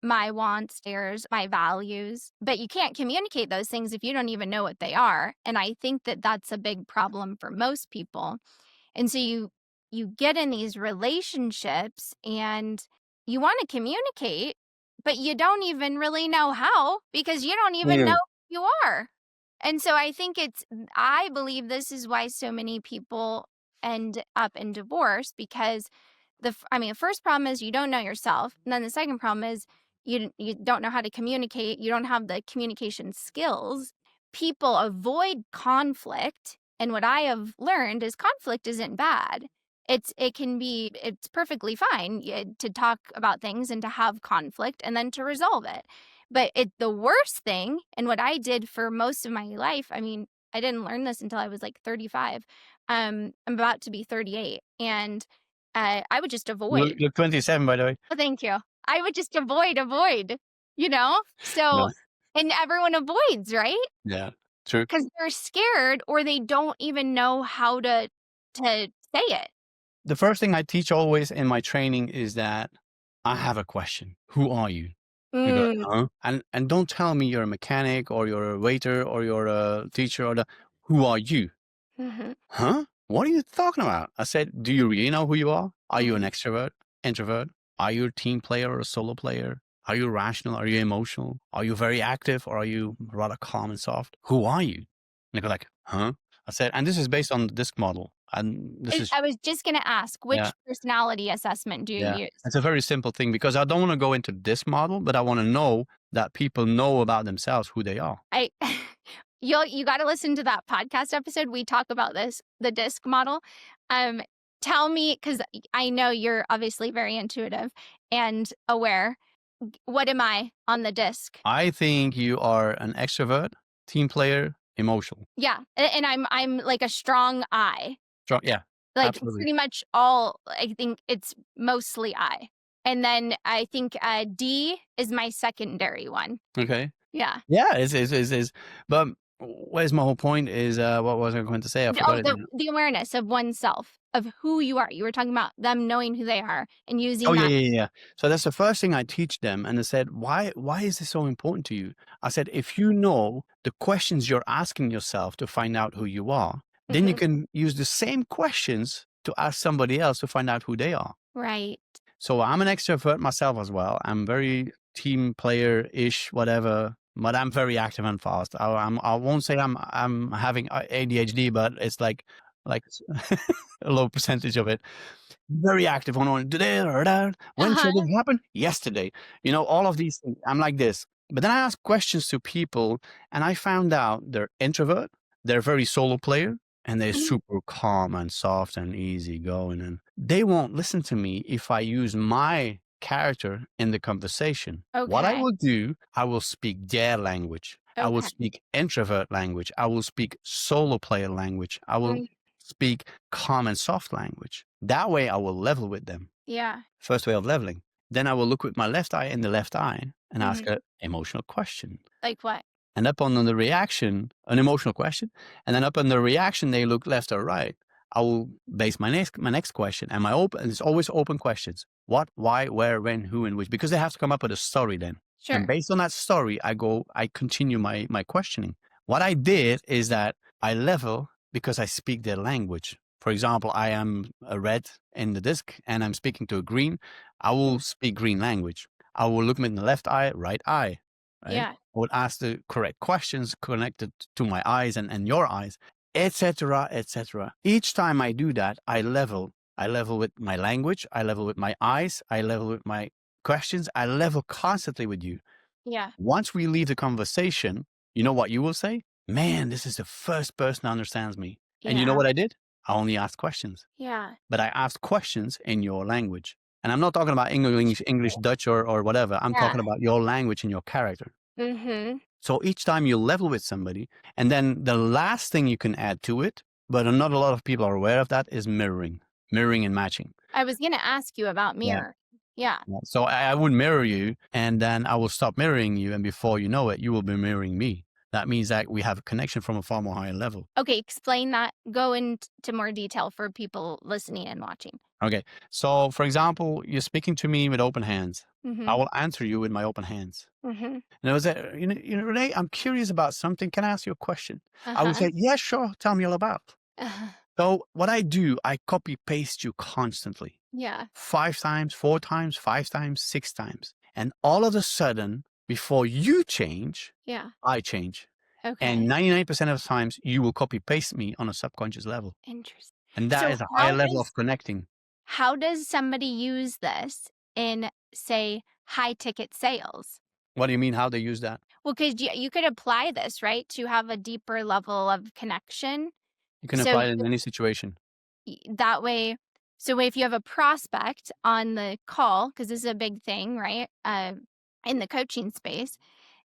my wants, desires, my values. But you can't communicate those things if you don't even know what they are. And I think that that's a big problem for most people. And so you get in these relationships and you want to communicate, but you don't even really know how because you don't even know Mm. who you are. And so I believe this is why so many people end up in divorce because first problem is you don't know yourself. And then the second problem is you don't know how to communicate. You don't have the communication skills. People avoid conflict. And what I have learned is conflict isn't bad. It's perfectly fine to talk about things and to have conflict and then to resolve it. But the worst thing, and what I did for most of my life, I mean, I didn't learn this until I was like 35. I'm about to be 38, and I would just avoid. You're 27, by the way. Oh, thank you. I would just avoid, you know? So, Yeah. and everyone avoids, right? Yeah. True. Because they're scared or they don't even know how to say it. The first thing I teach always in my training is that I have a question. Who are you? You go, Mm. huh? And don't tell me you're a mechanic or you're a waiter or you're a teacher who are you? Mhm, Huh? What are you talking about? I said, do you really know who you are? Are you an mhm. extrovert, introvert? Are you a team player or a solo player? Are you rational? Are you emotional? Are you very active or are you rather calm and soft? Who are you? And they go like, huh? I said, and this is based on the DISC model. And this is, I was just gonna ask, yeah, which personality assessment do yeah. you use? It's a very simple thing because I don't want to go into this model, but I want to know that people know about themselves who they are. I you gotta listen to that podcast episode. We talk about this, the DISC model. Um, Tell me, because I know you're obviously very intuitive and aware. What am I on the DISC? I think you are an extrovert, team player, emotional. Yeah, and I'm like a strong I. Strong, yeah, Like, absolutely. pretty much all I think it's mostly I. And then I think, D is my secondary one. Okay. Yeah. Yeah, is. But where's my whole point is, what was I going to say? I forgot Oh, it now. the awareness of oneself, of who you are. You were talking about them knowing who they are and Oh, using yeah, that. yeah, yeah. So that's the first thing I teach them, and I said, "Why is this so important to you?" I said, "If you know the questions you're asking yourself to find out who you are, then you Mhm. can use the same questions to ask somebody else to find out who they are." Right. So I'm an extrovert myself as well. I'm very team player-ish, whatever, but I'm very active and fast. I won't say I'm having ADHD, but it's like a low percentage of it. Very active on today or that. When Uh-huh. should it happen? Yesterday. All of these things. I'm like this. But then I ask questions to people and I found out they're introvert, they're very solo player, and they're Mhm. super calm and soft and easy going. And they won't listen to me if I use my character in the conversation. What I Okay. will do, I will speak their language. I will Okay. speak introvert language. I will speak solo player language. I will Mm. speak calm and soft language. That way I will level with them. Yeah. First way of leveling. Then I will look with my left eye in the left eye and ask Mhm. an emotional question. Like what? And up on the reaction, an emotional question, and then up on the reaction, they look left or right. I will base my next question, and it's always open questions: what, why, where, when, who, and which, because they have to come up with a story then. And Sure. based on that story, I continue my questioning. What I did is that I level because I speak their language. For example, I am a red in the disc, and I'm speaking to a green. I will speak green language. I will look in the left eye, right eye, right? Yeah. I would ask the correct questions connected to my eyes and your eyes, etc., etc. Each time I do that, I level. I level with my language. I level with my eyes. I level with my questions. I level constantly with you. Yeah. Once we leave the conversation, you know what you will say? Man, this is the first person that understands me. And you know Yeah. what I did? I only asked questions, Yeah. but I asked questions in your language. And I'm not talking about English, Dutch, or whatever. I'm Yeah. talking about your language and your character. Mhm. So each time you level with somebody, and then the last thing you can add to it, but not a lot of people are aware of that, is mirroring and matching. I was gonna ask you about Yeah. mirror. Yeah. Yeah. So I would mirror you, and then I will stop mirroring you, and before you know it, you will be mirroring me. That means that we have a connection from a far more higher level. Okay, explain that. Go into more detail for people listening and watching. Okay. So, for example, you're speaking to me with open hands. I Mhm. will answer you with my open hands. Mhm. And I was like, Renee, I'm curious about something. Can I ask you a question? I would Uh-huh. say, yeah, sure. Tell me all about. Uh-huh. So what I do, I copy paste you constantly. Yeah. 5 times, 4 times, 5 times, 6 times. And all of a sudden, before you change, Yeah. I change. And Okay. 99% of the times, you will copy paste me on a subconscious level. Interesting. And that So is a higher level of connecting. how does somebody use this in, say, high ticket sales? What do you mean? How they use that? Well, because you could apply this, right, to have a deeper level of connection. You can So apply it in any situation. that way, so if you have a prospect on the call, because this is a big thing, right, in the coaching space,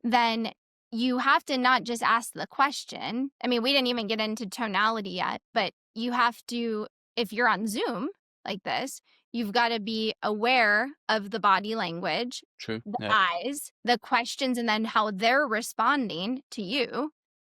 then you have to not just ask the question. I mean, we didn't even get into tonality yet, but you have to, if you're on Zoom like this, you've got to be aware of the body language, True. the Yeah. eyes, the questions, and then how they're responding to you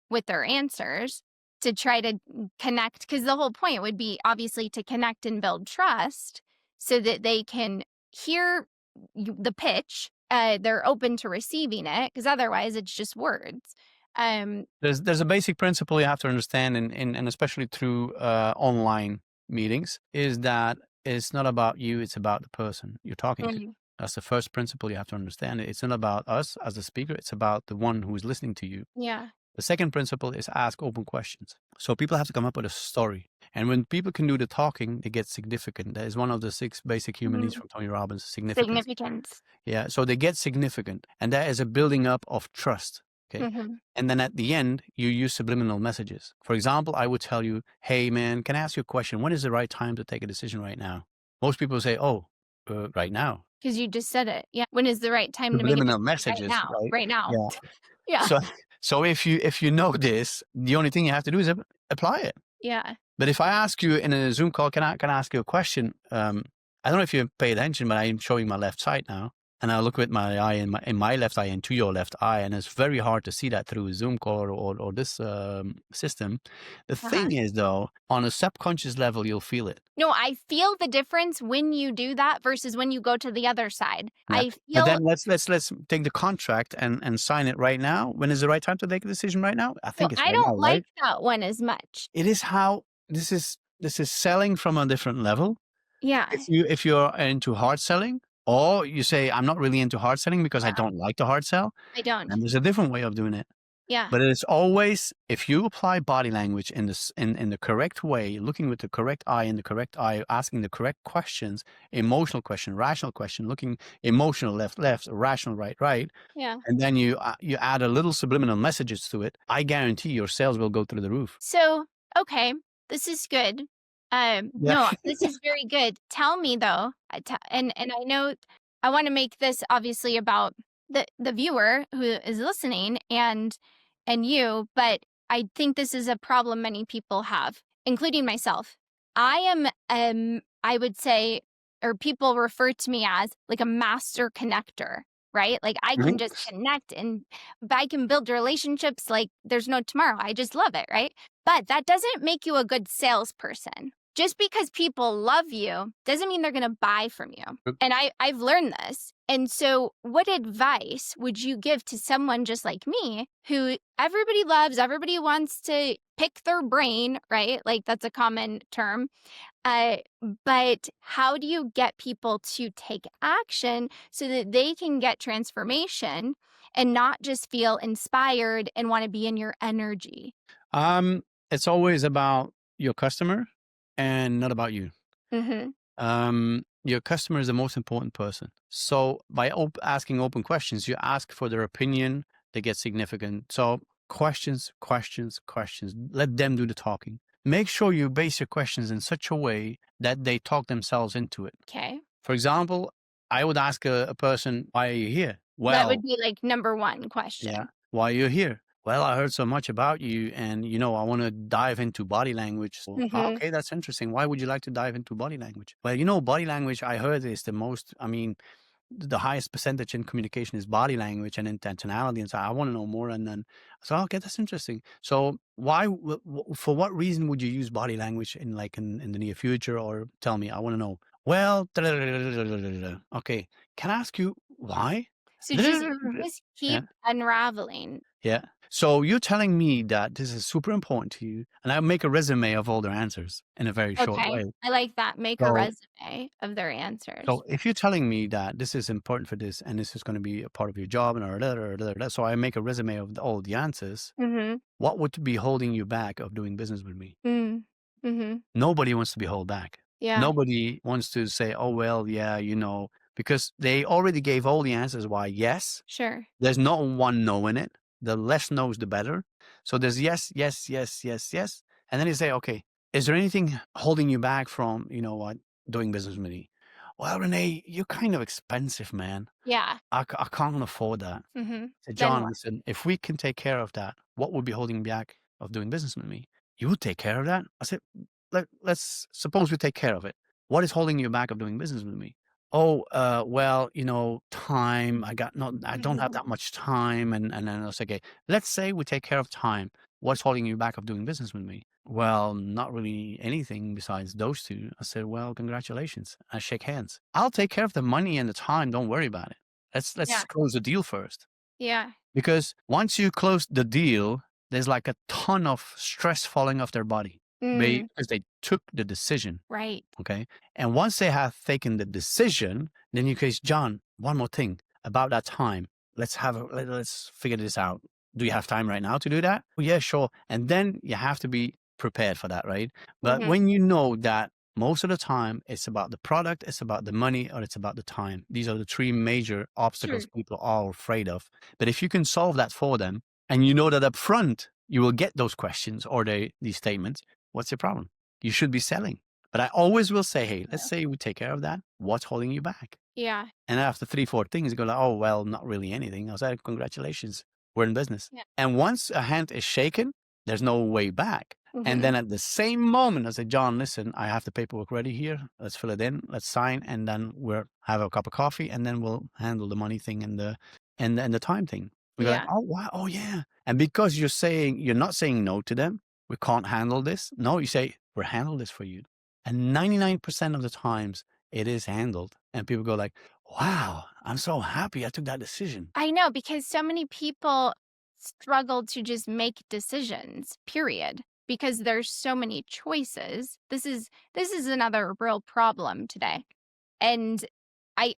with their answers to try to connect. Because the whole point would be obviously to connect and build trust so that they can hear the pitch. They're open to receiving it, because otherwise it's just words. There's a basic principle you have to understand, and especially through online meetings, is that it's not about you, it's about the person you're talking to. Mhm. That's the first principle you have to understand. It's not about us as a speaker, it's about the one who is listening to you. Yeah. The second principle is ask open questions. So people have to come up with a story. And when people can do the talking, they get significant. That is one of the 6 basic human needs Mhm. from Tony Robbins, significance. Significance. Yeah, so they get significant, and that is a building up of trust. Okay. Mhm. And then at the end, you use subliminal messages. For example, I would tell you, hey, man, can I ask you a question? When is the right time to take a decision right now? Most people say, oh, right now. Because you just said it. Yeah. When is the right time to make a Subliminal decision? Right messages, now. right? Right now. Yeah. Yeah. So, so if you know this, the only thing you have to do is apply it. Yeah. But if I ask you in a Zoom call, can I ask you a question? I don't know if you pay attention, but I'm showing my left side now, and I look with my eye in my left eye into your left eye, and it's very hard to see that through a Zoom call or this system. The Uh-huh. thing is, though, on a subconscious level, you'll feel it. No, I feel the difference when you do that versus when you go to the other side. Yeah. I But feel then let's take the contract and sign it right now. When is the right time to take a decision right now? I so think it's I right now, don't right? like that one as much. It is how this is selling from a different level. Yeah. If you're into hard selling, or you say I'm not really into hard selling because I Yeah. don't like to hard sell, I don't. and there's a different way of doing it. Yeah. But it's always, if you apply body language in the correct way, looking with the correct eye in the correct eye, asking the correct questions, emotional question, rational question, looking emotional left, rational right, Yeah. and then you add a little subliminal messages to it, I guarantee your sales will go through the roof. So, okay, this is good. Yeah. No, this is very good. Tell me though, and I know I want to make this obviously about the viewer who is listening and you, but I think this is a problem many people have. including myself. I am, I would say, or people refer to me as like a master connector, right? Like I can Mhm. just connect and I can build relationships like there's no tomorrow. I just love it, right? But that doesn't make you a good salesperson. Just because people love you doesn't mean they're going to buy from you. And I've learned this. And so, what advice would you give to someone just like me who everybody loves, everybody wants to pick their brain, right? Like that's a common term. Uh, but how do you get people to take action so that they can get transformation and not just feel inspired and want to be in your energy? It's always about your customer and not about you. Mm-hmm. Your customer is the most important person. So by asking open questions, you ask for their opinion, they get significant. So questions, questions, questions. Let them do the talking. Make sure you base your questions in such a way that they talk themselves into it. Okay. For example, I would ask a person, why are you here? That would Well, be like number one yeah. question. Why are you here? Well, I heard so much about you and, I want to dive into body language. So, Mm-hmm. okay, that's interesting. Why would you like to dive into body language? Well, body language, I heard is the most, the highest percentage in communication is body language and intentionality. And so I want to know more. And then, so, okay, that's interesting. So why, for what reason would you use body language in the near future? Or tell me, I want to know. Well, okay, can I ask you why? So just Yeah. keep unraveling. Yeah. So you're telling me that this is super important to you, and I make a resume of all their answers in a very short Okay. way. I like that. Make a So, resume of their answers. so if you're telling me that this is important for this, and this is going to be a part of your job, and so I make a resume of all the answers. Mm-hmm. What would be holding you back of doing business with me? Mm. Mm-hmm. Nobody wants to be held back. Yeah. Nobody wants to say, "Oh well, yeah, because they already gave all the answers why yes. Sure. There's not one no in it. The less no's, the better. So there's yes, yes, yes, yes, yes. And then you say, okay, is there anything holding you back from, doing business with me? Well, Renee, you're kind of expensive, man. Yeah. I can't afford that. Mm-hmm. I said, Then John, what? listen, if we can take care of that, what would be holding me back of doing business with me? You would take care of that? I said, let's suppose we take care of it. What is holding you back of doing business with me? Oh, well, time. I don't have that much time. And then I was like, okay, let's say we take care of time. What's holding you back of doing business with me? Well, not really anything besides those two. I said, well, congratulations. I shake hands. I'll take care of the money and the time. Don't worry about it. Let's Yeah. close the deal first. Yeah. Because once you close the deal, there's like a ton of stress falling off their body Mm. because they took the decision. Right. Okay. And once they have taken the decision, then you case, John, one more thing about that time. Let's figure this out. Do you have time right now to do that? Oh, yeah, sure. And then you have to be prepared for that, right? But Mm-hmm. when you know that most of the time it's about the product, it's about the money, or it's about the time. These are the three major Sure. obstacles people are afraid of. But if you can solve that for them, and you know that up front you will get those questions or these statements, what's your problem? You should be selling. But I always will say, hey, let's say we take care of that. What's holding you back? Yeah. And after 3, 4 things, you go like, oh, well, not really anything. I was like, congratulations, we're in business. Yeah. And once a hand is shaken, there's no way back. And Mm-hmm. then at the same moment, I said, John, listen, I have the paperwork ready here. Let's fill it in. Let's sign. And then we'll have a cup of coffee and then we'll handle the money thing and the time thing. We go like, Yeah. oh, wow. Oh, yeah. And because you're not saying no to them, we can't handle this. No, you say, we'll handle this for you. And 99% of the times it is handled. And people go like, wow, I'm so happy I took that decision. I know because so many people struggle to just make decisions, period, because there's so many choices. This is another real problem today. And I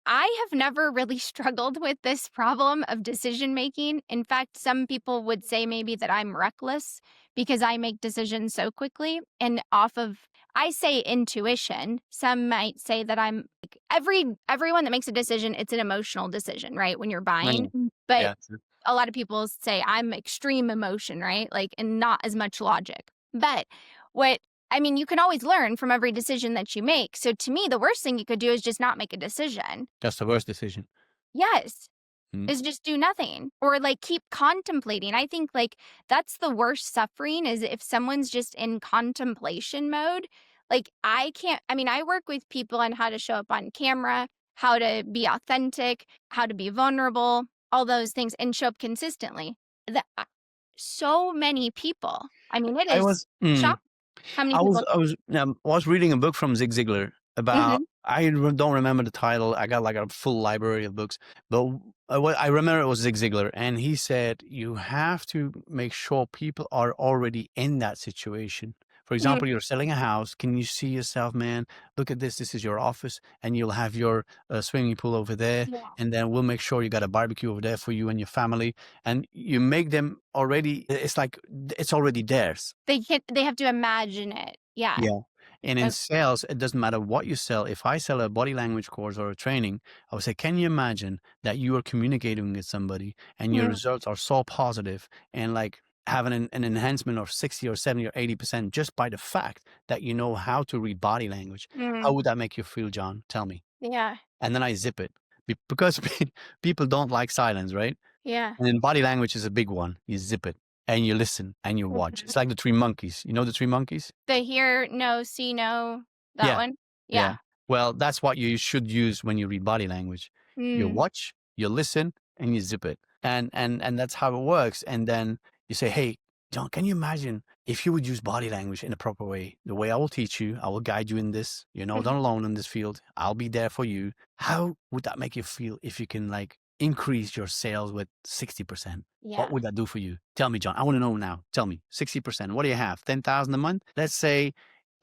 have never really struggled with this problem of decision making. In fact, some people would say maybe that I'm reckless because I make decisions so quickly and off of I say intuition. Some might say that I'm like everyone that makes a decision, it's an emotional decision, right? When you're buying. Mm. But Yeah. a lot of people say I'm extreme emotion, right? Like and not as much logic. But what I mean, you can always learn from every decision that you make. So to me, the worst thing you could do is just not make a decision. That's the worst decision. Yes. Mm. is just do nothing or like keep contemplating. I think like that's the worst suffering is if someone's just in contemplation mode. Like I can't, I mean, I work with people on how to show up on camera, how to be authentic, how to be vulnerable, all those things and show up consistently. That so many people. I mean, it I is was mm, shocking how many I was people. I was was reading a book from Zig Ziglar about Mhm. don't remember the title. I got like a full library of books, but what I remember it was Zig Ziglar, and he said you have to make sure people are already in that situation. For Mhm. example, you're selling a house. Can you see yourself, man? Look at this. This is your office, and you'll have your swimming pool over there, Yeah. and then we'll make sure you got a barbecue over there for you and your family. And you make them already. It's like it's already theirs. They have to imagine it. Yeah. Yeah. And in Uh, sales, it doesn't matter what you sell. If I sell a body language course or a training, I would say, can you imagine that you are communicating with somebody and your mm, results are so positive and like having an enhancement of 60 or 70 or 80% just by the fact that you know how to read body language? How mm, would that make you feel, John? Tell me. yeah. And then I zip it because people don't like silence, right? Yeah. And then body language is a big one. You zip it and you listen and you watch. Mhm. It's like the three monkeys. You know the three monkeys? The hear, no, see, no, that Yeah. one? Yeah. Yeah. Well, that's what you should use when you read body language. You Mm, watch, you listen, and you zip it. And that's how it works. And then you say, "Hey, John, can you imagine if you would use body language in a proper way? The way I will teach you, I will guide you in this. You're not mhm. alone in this field. I'll be there for you. How would that make you feel if you can like increase your sales with 60%? What Yeah. would that do for you? Tell me, John. I want to know now. Tell me, 60%. What do you have? 10,000 a month? Let's say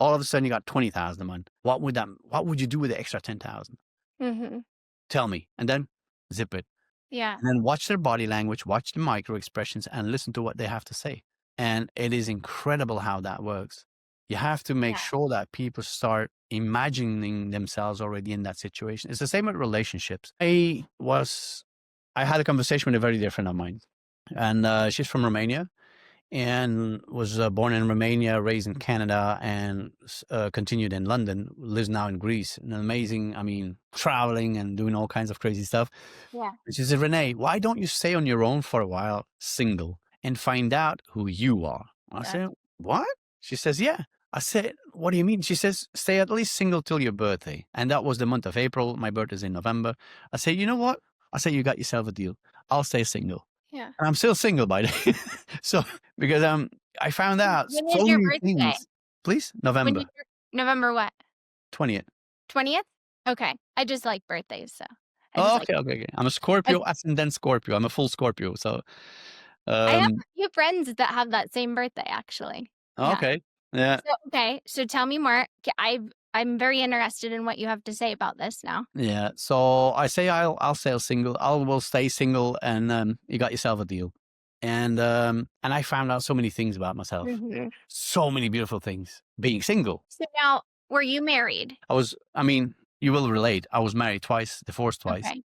all of a sudden you got 20,000 a month. What would you do with the extra 10,000? Mhm. Tell me. And then zip it. Yeah. And then watch their body language, watch the micro expressions and listen to what they have to say. And it is incredible how that works. You have to make Yeah. sure that people start imagining themselves already in that situation. It's the same with relationships. I had a conversation with a very dear friend of mine, and she's from Romania and was born in Romania, raised in Canada, and continued in London. Lives now in Greece. An amazing, I mean, traveling and doing all kinds of crazy stuff. Yeah. And she said, Renee, why don't you stay on your own for a while, single, and find out who you are? I That's said, what? She says, yeah. I said, what do you mean? She says, stay at least single till your birthday. And that was the month of April. My birthday's in November. I said, you know what? I said, you got yourself a deal. I'll stay single. yeah. And I'm still single by the way. So because I found out When is so your many birthday? things. Please? When November is your November what? 20th. 20th? Okay. I just like birthdays, so I just Oh, like okay, okay, okay. I'm a okay. Scorpio, ascendant Scorpio. I'm a full Scorpio. So I have um a few friends that have that same birthday, actually. Yeah. okay. Yeah. So, okay, so tell me more. I'm very interested in what you have to say about this now. Yeah. So I say I'll stay single. I will stay single and you got yourself a deal. And I found out so many things about myself. Mhm. So many beautiful things being single. So now, were you married? I mean, you will relate. I was married twice, divorced twice. Okay.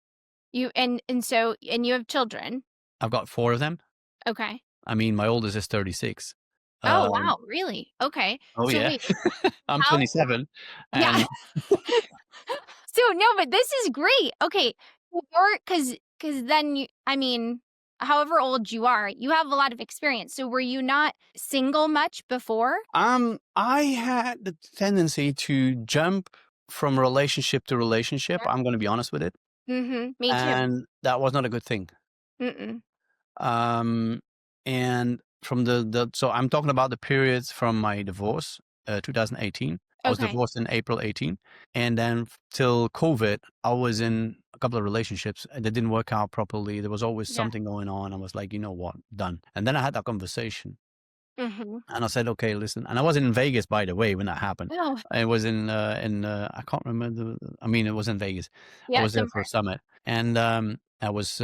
And you have children? I've got four of them. Okay. I mean, my oldest is 36. Oh, Um, wow, really? Okay. oh So yeah, wait, I'm how 27, yeah. and So, no, but this is great. Okay. So you're 'cause then you I mean, however old you are, you have a lot of experience. So were you not single much before? I had the tendency to jump from relationship to relationship. Yeah. I'm going to be honest with it, Mhm. Me too. and that was not a good thing. Mm-mm. Um, and from the so I'm talking about the periods from my divorce, 2018. I was Okay. divorced in April 18, and then till COVID, I was in a couple of relationships that didn't work out properly. There was always Yeah. something going on. I was like, you know what, done. And then I had that conversation, Mhm. and I said, okay, listen. And I was in Vegas, by the way, when that happened. Oh, It was in I can't remember. I mean, it was in Vegas. I yeah, was there somewhere. for a summit, and I was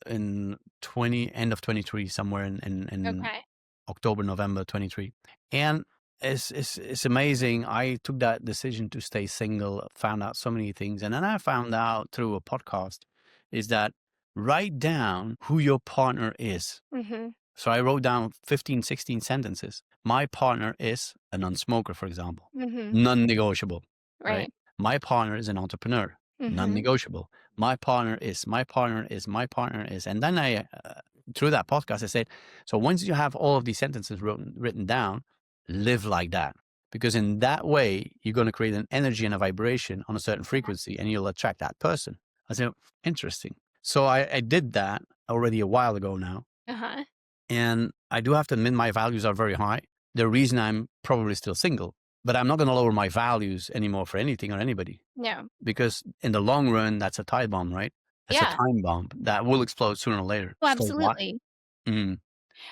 in 20 end of 23 somewhere in Okay. October, November 23. And it's amazing. I took that decision to stay single, found out so many things. And then I found out through a podcast is that write down who your partner is. Mhm. So I wrote down 15, 16 sentences. My partner is a non-smoker, for example, Mhm. non-negotiable, right? Right. My partner is an entrepreneur, Mhm. non-negotiable. my partner is, my partner is, my partner is. And then through that podcast, I said, so once you have all of these sentences written down, live like that. Because in that way, you're going to create an energy and a vibration on a certain frequency and you'll attract that person. I said, interesting. So I did that already a while ago now. Uh-huh. And I do have to admit my values are very high. The reason I'm probably still single, but I'm not going to lower my values anymore for anything or anybody. No. Because in the long run, that's a time bomb, right? That's a Yeah. time bomb that will explode sooner or later. Oh, So what? absolutely. Mm.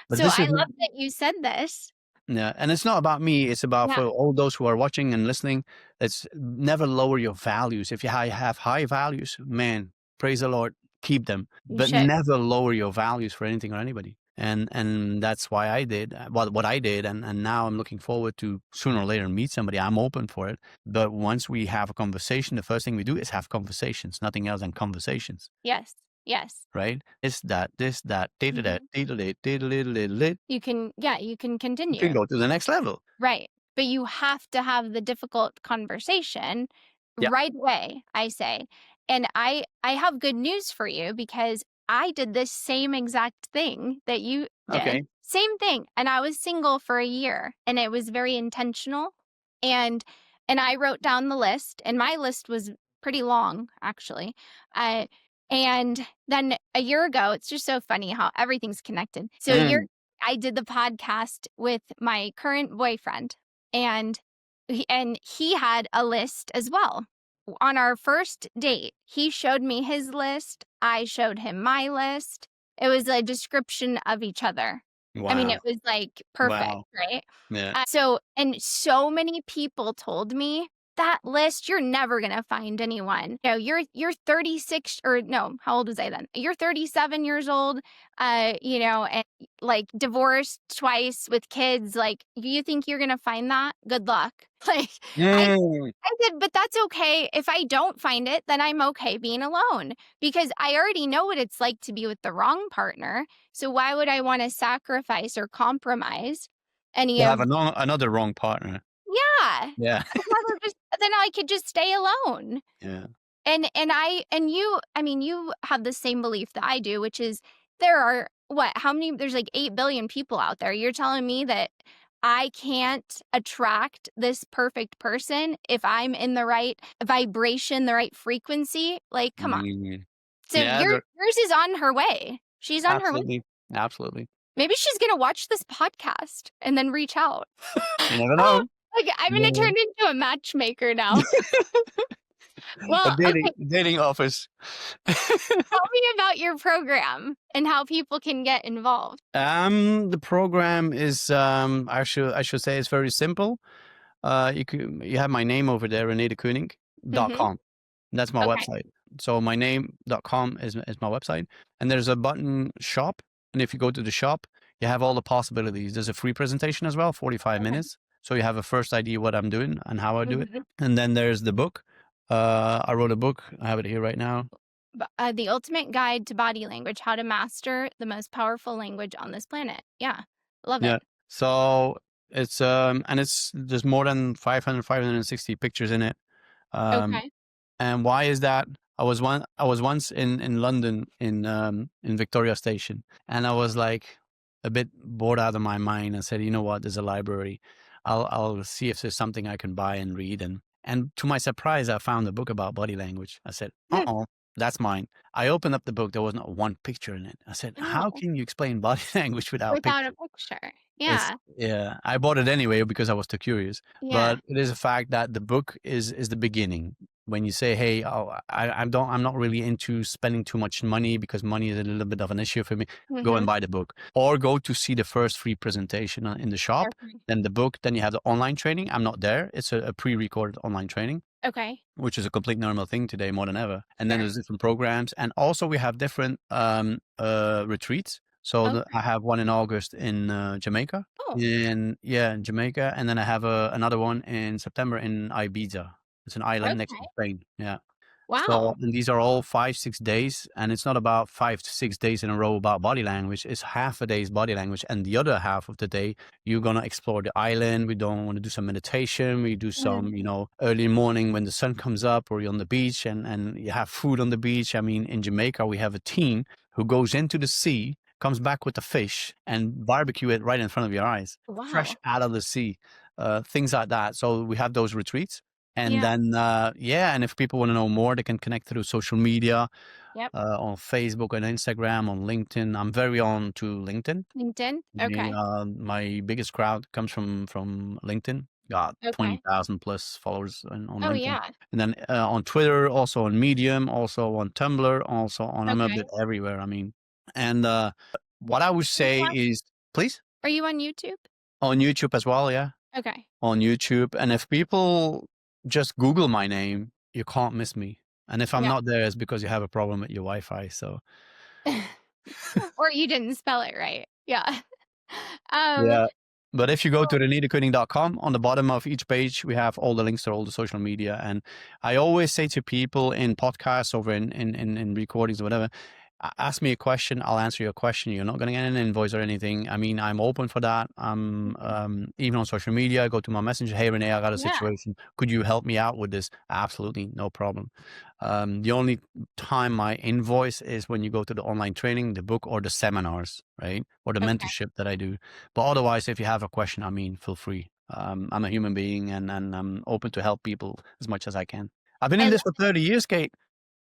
But So this I is love that you said this. yeah, and it's not about me. It's about Yeah, for all those who are watching and listening. It's never lower your values. If you have high values, man, praise the Lord, keep them, you but should. never lower your values for anything or anybody. And that's why I did what I did, and now I'm looking forward to sooner or later meet somebody. I'm open for it, but once we have a conversation, the first thing we do is have conversations. Nothing else than conversations, Yes. Yes. right? This, that, data, that, Mhm. data, data, You can you continue. can go to the next level. Right. But you have to have the difficult conversation Yeah. right away, I say. And I have good news for you because I did this same exact thing that you did. Okay. Same thing. And I was single for a year and it was very intentional. And I wrote down the list and my list was pretty long actually. Uh and then a year ago, it's just so funny how everything's connected. So a year Mm. I did the podcast with my current boyfriend, and he had a list as well. On our first date, he showed me his list, I showed him my list. It was a description of each other. I mean, Wow. it was, like, perfect, Wow. right? Yeah. So many people told me, "That list, you're never gonna find anyone. You know, you're 36" or no, how old was I then? "You're 37 years old, and, like, divorced twice with kids, like, you think you're gonna find that? Good luck." Like, I Mm. I said, "But that's okay. If I don't find it, then I'm okay being alone because I already know what it's like to be with the wrong partner. So why would I wanna sacrifice or compromise any To have of" another wrong partner. Yeah. Yeah. I'd rather just then I could just stay alone. Yeah. And you I mean, you have the same belief that I do, which is there are how many there's like 8 billion people out there. You're telling me that I can't attract this perfect person if I'm in the right vibration, the right frequency? Like, come on. Mm. So Yeah, yours is on her way. She's on her way. absolutely. Absolutely. Maybe she's gonna watch this podcast and then reach out. You never Oh, know. like, I'm You gonna never turn know. into a matchmaker now. A Well, okay, dating office. tell me about your program and how people can get involved. The program is I should say it's very simple. You have my name over there, René de Mhm. Koenig.com. That's my Okay. website. So my name.com is my website. And there's a button shop. And if you go to the shop, you have all the possibilities. There's a free presentation as well, 45 Okay. minutes. So you have a first idea what I'm doing and how I do it. Mhm. And then there's the book. I wrote a book. I have it here right now. The Ultimate Guide to Body Language: How to Master the Most Powerful Language on This Planet. Yeah. Love it. Yeah. So it's and it's there's more than 560 pictures in it. Um Okay. And why is that? I was once in London in Victoria Station, and I was like a bit bored out of my mind and said, you know what, there's a library. I'll see if there's something I can buy and read. And to my surprise, I found a book about body language. I said, Hmm. uh-oh, that's mine. I opened up the book, there was not one picture in it. I said, how No, can you explain body language without without a picture? picture. It's Yeah. yeah, I bought it anyway because I was too curious. Yeah. But it is a fact that the book is the beginning. When you say, "Hey, I'm not really into spending too much money because money is a little bit of an issue for me," go and Mhm. buy the book, or go to see the first free presentation in the shop. Okay. Then the book. Then you have the online training. I'm not there. It's a pre-recorded online training, Okay. which is a complete normal thing today more than ever. And then Sure. there's different programs, and also we have different retreats. So I Okay. have one in August in Jamaica, Oh, in Jamaica, and then I have another one in September in Ibiza. It's an island next okay. to Spain. Yeah. Wow. So, and these are all 5, 6 days, and it's not about 5 to 6 days in a row about body language. It's half a day's body language, and the other half of the day, you're gonna explore the island. We don't want to do some meditation. We do some, Mhm. early morning when the sun comes up, or you're on the beach and you have food on the beach. I mean, in Jamaica, we have a team who goes into the sea, comes back with the fish, and barbecue it right in front of your eyes, fresh Wow. out of the sea. Things like that. So we have those retreats. And Yeah. then, yeah, and if people want to know more, they can connect through social media, Yep. on Facebook and Instagram, on LinkedIn. I'm very on to LinkedIn. LinkedIn? Okay. My biggest crowd comes from LinkedIn. Got Okay. 20,000 plus followers on Oh, LinkedIn. yeah. And then on Twitter, also on Medium, also on Tumblr, also on, I'm a Okay. bit everywhere. I mean, and what I would Are you say on is, please, are you on YouTube? on YouTube as well. Yeah. Okay. On YouTube. And if people just Google my name, you can't miss me. And if I'm Yeah. not there, it's because you have a problem with your Wi-Fi. So Or you didn't spell it right. Yeah. Um, yeah. But if you go to so renedekoenig.com, on the bottom of each page, we have all the links to all the social media. And I always say to people in podcasts or in recordings or whatever, ask me a question, I'll answer your question. You're not going to get an invoice or anything. I mean, I'm open for that. I'm Mhm. even on social media, I go to my messenger. Hey, Renee, I got a Yeah. situation. Could you help me out with this? Absolutely, no problem. The only time my invoice is when you go to the online training, the book, or the seminars, right? Or the Okay. mentorship that I do. But otherwise, if you have a question, I mean, feel free. I'm a human being, and I'm open to help people as much as I can. I've been I in lo this for 30 years, Kate.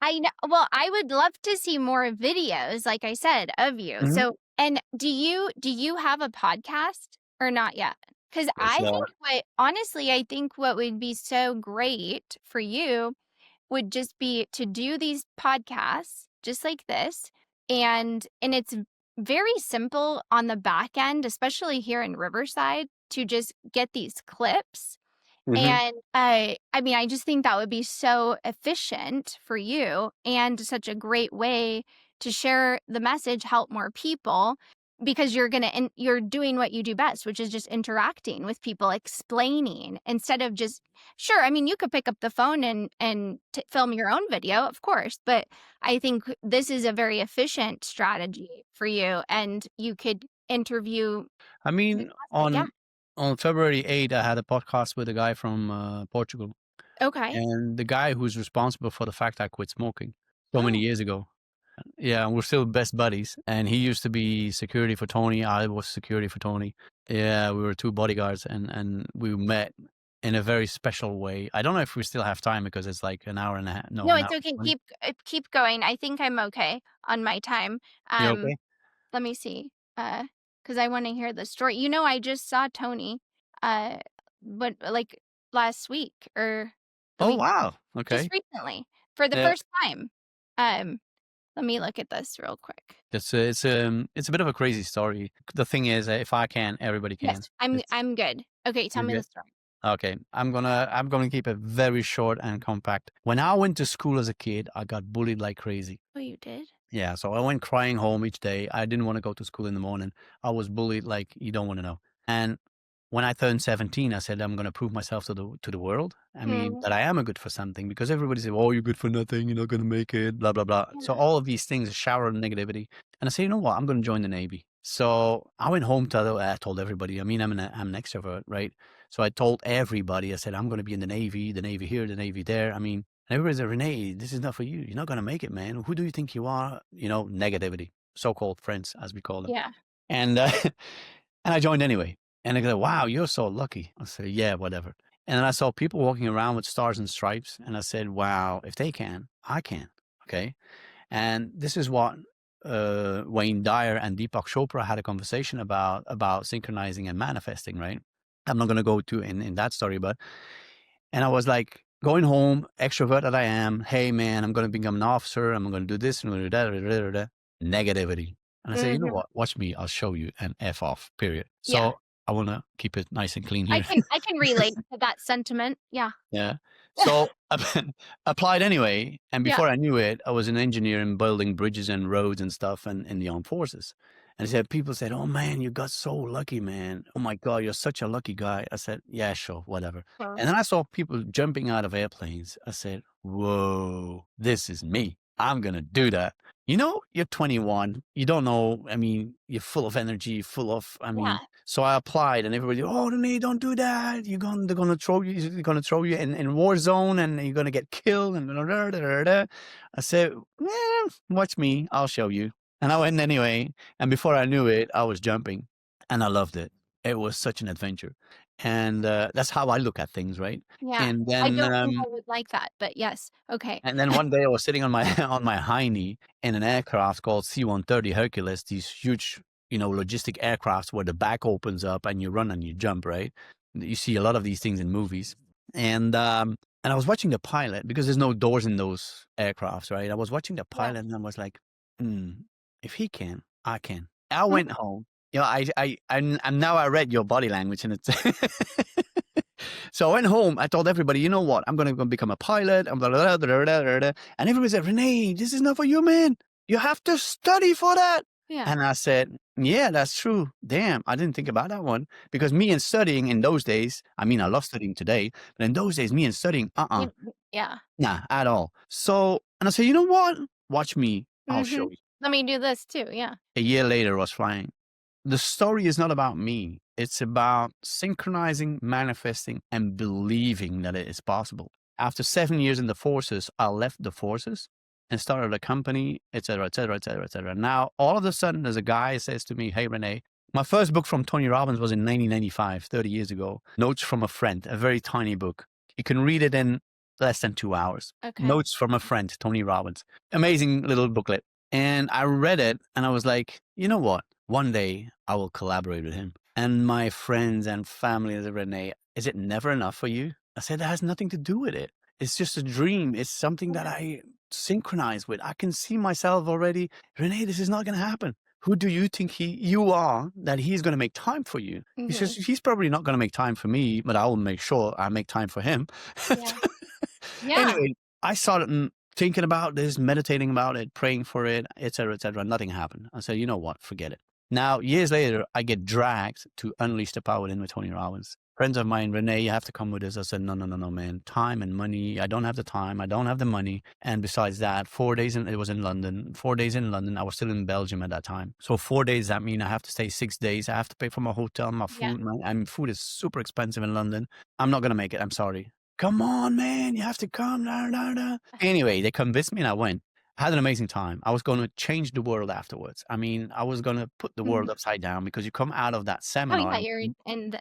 I know well, I would love to see more videos, like I said, of you. Mhm. So and do you have a podcast or not yet? Because Yes, I think I think what would be so great for you would just be to do these podcasts just like this, and it's very simple on the back end, especially here in Riverside, to just get these clips Mhm. and, I mean, I just think that would be so efficient for you and such a great way to share the message, help more people because you're doing what you do best, which is just interacting with people, explaining instead of just sure, I mean, you could pick up the phone and film your own video, of course, but I think this is a very efficient strategy for you, and you could interview I mean, fantastic, yeah. on February 8th, I had a podcast with a guy from Portugal, Okay. and the guy who's responsible for the fact I quit smoking so many Oh, years ago. Yeah, we're still best buddies. And he used to be security for Tony. I was security for Tony. Yeah, we were two bodyguards, and we met in a very special way. I don't know if we still have time because it's like an hour and a half. No, no, an it's hour. okay. 20. Keep going. I think I'm okay on my time. You Um, okay? let me see. Because I want to hear the story. You know, I just saw Tony, uh, but like last week or the Oh, week wow. just Okay. recently for the Yeah. first time. Um, let me look at this real quick. It's a bit of a crazy story. The thing is, if I can, everybody Yes, can. I'm It's I'm good. Okay, tell you're me the good. story. Okay, I'm gonna keep it very short and compact. When I went to school as a kid, I got bullied like crazy. Oh, you did? Yeah, so I went crying home each day. I didn't want to go to school in the morning. I was bullied like you don't want to know. And when I turned 17, I said I'm going to prove myself to the world. I mean, Mm, that I am a good for something because everybody said, "Oh, you're good for nothing. You're not going to make it." Blah blah blah. So yeah, all of these things, a shower of negativity. And I said, you know what? I'm going to join the Navy. So I went home I told everybody. I mean, I'm an extrovert, right? So I told everybody. I said I'm going to be in the Navy here, the Navy there. I mean, and everybody said, Renee, this is not for you. You're not going to make it, man. Who do you think you are? Negativity, so-called friends, as we call them. yeah, And and I joined anyway. And they go, wow, you're so lucky. I said, yeah, whatever. And then I saw people walking around with stars and stripes. And I said, wow, if they can, I can. Okay. And this is what Wayne Dyer and Deepak Chopra had a conversation about synchronizing and manifesting, right? I'm not going to go to in that story, but and I was like going home, extrovert that I am. Hey, man, I'm going to become an officer. I'm going to do this. I'm going to do that. Da, da, da, da. Negativity. And I say, you know mhm, what? Watch me. I'll show you an F off, period. yeah. So I want to keep it nice and clean I here. can I can relate to that sentiment. Yeah. Yeah. So I applied anyway. And Yeah. before I knew it, I was an engineer in building bridges and roads and stuff and in the armed forces. And he said, people said, "Oh man, you got so lucky, man. Oh my God, you're such a lucky guy." I said, "Yeah, sure, whatever." Huh. And then I saw people jumping out of airplanes. I said, "Whoa, this is me. I'm gonna do that." You know, you're 21. You don't know. I mean, you're full of energy, full of. I Yeah. mean, so I applied, and everybody, "Oh, Renee, don't do that. They're gonna throw you. They're gonna throw you in war zone, and you're gonna get killed." And da, da, da, da, da. I said, watch me. I'll show you." And I went anyway. And before I knew it, I was jumping, and I loved it. It was such an adventure, and that's how I look at things, right? Yeah. And I then don't think I would like that, but yes. Okay. one day I was sitting on my on my high knee in an aircraft called C-130 Hercules, these huge, logistic aircrafts where the back opens up and you run and you jump, right? You see a lot of these things in movies. And I was watching the pilot because there's no doors in those aircrafts, right? I was watching the Yeah. pilot and I was like, hmm, if he can, I can. I Mhm. went home. And now I read your body language and it's so I went home. I told everybody, you know what? I'm going to go become a pilot. And, blah, blah, blah, blah, blah, blah. And everybody said, Renee, this is not for you, man. You have to study for that. Yeah. And I said, yeah, that's true. Damn, I didn't think about that one. Because me and studying in those days, I mean, I love studying today, but in those days, me and studying, Yeah. nah, at all. So, and I said, you know what? Watch me. I'll Mhm. show you. Let me do this too. Yeah. A year later, I was flying. The story is not about me. It's about synchronizing, manifesting, and believing that it is possible. After 7 years in the forces, I left the forces and started a company, etc., etc., etc., etc. Now, all of a sudden, there's a guy who says to me, "Hey, Renee, my first book from Tony Robbins was in 1995, 30 years ago. Notes from a friend, a very tiny book. You can read it in less than 2 hours. Okay. Notes from a friend, Tony Robbins. Amazing little booklet. And I read it and I was like, you know what? One day I will collaborate with him. And my friends and family said, Renee, is it never enough for you? I said, that has nothing to do with it. It's just a dream. It's something that Yeah. I synchronize with. I can see myself already. Renee, this is not going to happen. Who do you think you are that he's going to make time for you? He says, Mhm. he's probably not going to make time for me, but I will make sure I make time for him. Yeah. Yeah. Anyway, I started thinking about this, meditating about it, praying for it, etc., etc. Nothing happened. I said, you know what? Forget it. Now, years later, I get dragged to Unleash the Power Within with Tony Robbins. Friends of mine, Renee, you have to come with us. I said, no, no, no, no, man. Time and money. I don't have the time. I don't have the money. And besides that, 4 days it was in London. 4 days in London. I was still in Belgium at that time. So 4 days, that means I have to stay 6 days. I have to pay for my hotel, my Yeah. food. Food is super expensive in London. I'm not going to make it. I'm sorry. Come on, man. You have to come. Da, da, da. Anyway, they convinced me and I went. I had an amazing time. I was going to change the world afterwards. I mean, I was going to put the world Mhm. upside down because you come out of that Oh seminar. yeah.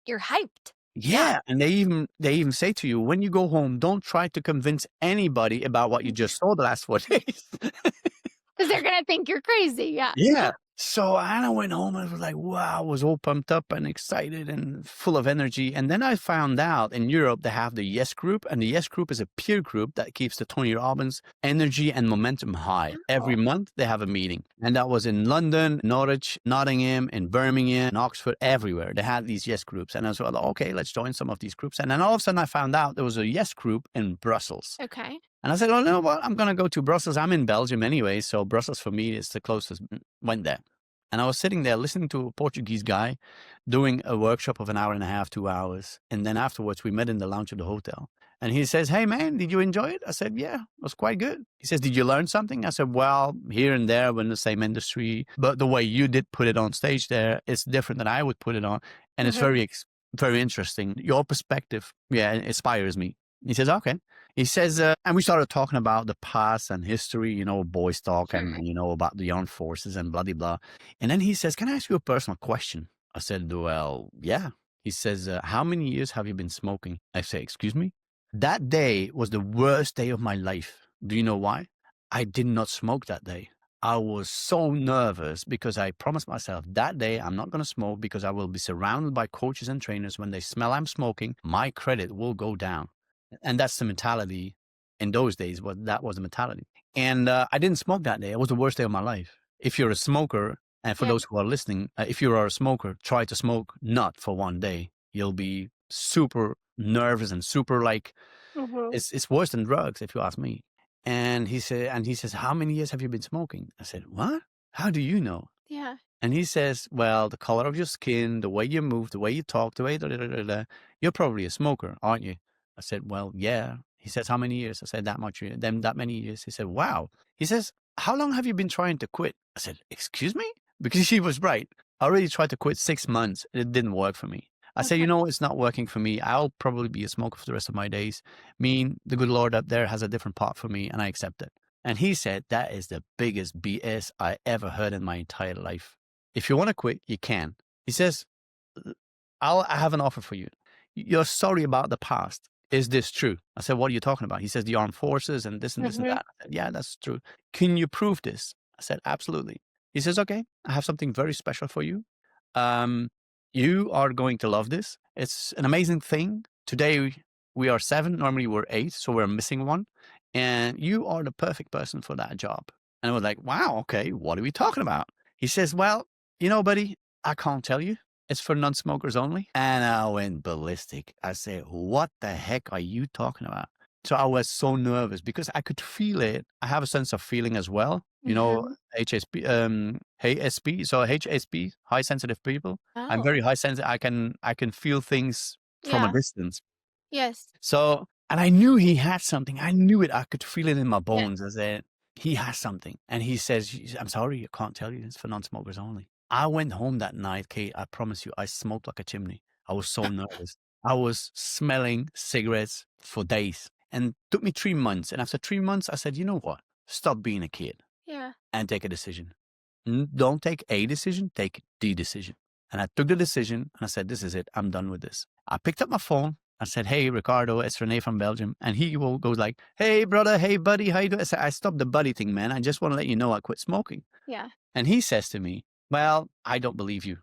You're hyped. Yeah. Yeah, and they even say to you, when you go home, don't try to convince anybody about what you just saw the last 4 days. Because they're gonna think you're crazy. Yeah. Yeah. So I went home and was like, wow, I was all pumped up and excited and full of energy. And then I found out in Europe, they have the Yes Group. And the Yes Group is a peer group that keeps the Tony Robbins energy and momentum high. Every Oh. month, they have a meeting. And that was in London, Norwich, Nottingham, in Birmingham, in Oxford, everywhere. They had these Yes Groups. And I was like, okay, let's join some of these groups. And then all of a sudden, I found out there was a Yes Group in Brussels. Okay. And I said, oh, no, well, I'm going to go to Brussels. I'm in Belgium anyway. So Brussels for me is the closest. Went there. And I was sitting there listening to a Portuguese guy doing a workshop of an hour and a half, 2 hours. And then afterwards, we met in the lounge of the hotel. And he says, hey, man, did you enjoy it? I said, yeah, it was quite good. He says, did you learn something? I said, well, here and there, we're in the same industry. But the way you did put it on stage there is different than I would put it on. And it's Mhm. very interesting. Your perspective, yeah, it inspires me. He says, okay. He says, and we started talking about the past and history, boys talk Sure. and, about the armed forces and blah, blah, blah. And then he says, can I ask you a personal question? I said, well, yeah. He says, how many years have you been smoking? I say, excuse me? That day was the worst day of my life. Do you know why? I did not smoke that day. I was so nervous because I promised myself that day I'm not going to smoke because I will be surrounded by coaches and trainers. When they smell I'm smoking, my credit will go down. And that's the mentality in those days. That was the mentality. And I didn't smoke that day. It was the worst day of my life. If you're a smoker, and for Yeah. those who are listening, if you are a smoker, try to smoke not for one day. You'll be super nervous and super Mhm. it's worse than drugs, if you ask me. And he says, how many years have you been smoking? I said, what? How do you know? Yeah. And he says, well, the color of your skin, the way you move, the way you talk, the way, you're probably a smoker, aren't you? I said, well, yeah. He says, how many years? I said, that much, then that many years. He said, wow. He says, how long have you been trying to quit? I said, excuse me? Because she was right. I already tried to quit 6 months. It didn't work for me. I said, Okay. it's not working for me. I'll probably be a smoker for the rest of my days. The good Lord up there has a different part for me, and I accept it. And he said, that is the biggest BS I ever heard in my entire life. If you want to quit, you can. He says, I have an offer for you. You're sorry about the past. Is this true? I said, what are you talking about? He says, the armed forces and this and this and Mm-hmm. that. I said, yeah, that's true. Can you prove this? I said, absolutely. He says, okay, I have something very special for you. You are going to love this. It's an amazing thing. Today, we are 7. Normally, we're 8, so we're missing one. And you are the perfect person for that job. And I was like, wow, okay, what are we talking about? He says, well, buddy, I can't tell you. It's for non-smokers only. And I went ballistic. I said, what the heck are you talking about? So I was so nervous because I could feel it. I have a sense of feeling as well. Mm-hmm. HSP, HSP, so HSP, high sensitive people. I'm Oh, very high sensitive. I can feel things from a yeah. distance. Yes. So, and I knew he had something. I knew it. I could feel it in my Yeah. bones. I said, he has something. And he says, I'm sorry, I can't tell you. It's for non-smokers only. I went home that night, Kate. I promise you, I smoked like a chimney. I was so nervous. I was smelling cigarettes for days. And it took me 3 months. And after 3 months, I said, you know what? Stop being a kid Yeah. and take a decision. Don't take a decision, take the decision. And I took the decision and I said, this is it. I'm done with this. I picked up my phone. I said, hey, Ricardo, it's René from Belgium. And he goes like, hey, brother, hey, buddy, how you doing? I said, I stopped the buddy thing, man. I just want to let you know I quit smoking. Yeah. And he says to me, well, I don't believe you.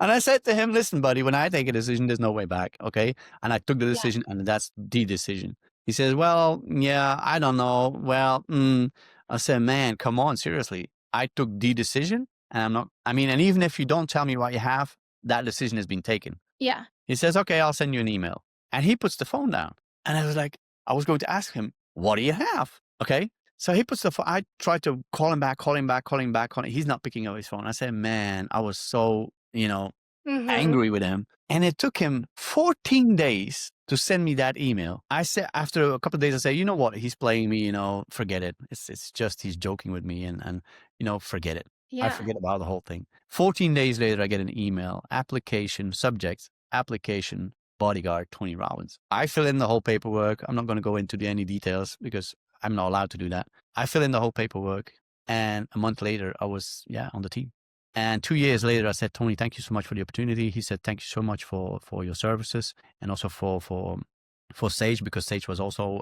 And I said to him, listen, buddy, when I take a decision, there's no way back. Okay. And I took the Yeah. decision and that's the decision. He says, well, yeah, I don't know. Well, I said, man, come on, seriously. I took the decision and and even if you don't tell me what you have, that decision has been taken. Yeah. He says, okay, I'll send you an email. And he puts the phone down. And I was like, I was going to ask him, what do you have? Okay. So he puts the phone. I tried to call him back. He's not picking up his phone. I said, man, I was so, Mm-hmm. angry with him. And it took him 14 days to send me that email. I said, after a couple of days, I said, you know what? He's playing me, forget it. It's just, he's joking with me and forget it. I Yeah. forget about the whole thing. 14 days later, I get an email, application, subject, application, bodyguard, 20 rounds. I fill in the whole paperwork. I'm not going to go into any details because I'm not allowed to do that. I fill in the whole paperwork. And a month later, I was, on the team. And 2 years later, I said, Tony, thank you so much for the opportunity. He said, thank you so much for your services and also for Sage, because Sage was also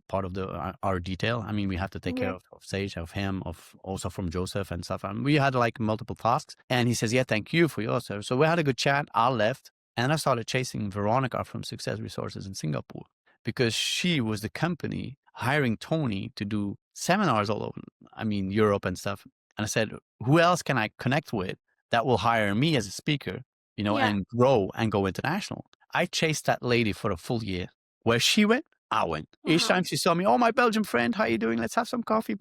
part of our detail. I mean, we have to take care Mm-hmm. of Sage, of him, of also from Joseph and stuff. And we had like multiple tasks. And he says, yeah, thank you for your service. So we had a good chat. I left and I started chasing Veronica from Success Resources in Singapore because she was the company hiring Tony to do seminars all over, Europe and stuff. And I said, who else can I connect with that will hire me as a speaker, Yeah. and grow and go international? I chased that lady for a full year. Where she went, I went. Each Wow. time she saw me, oh, my Belgian friend, how you doing? Let's have some coffee.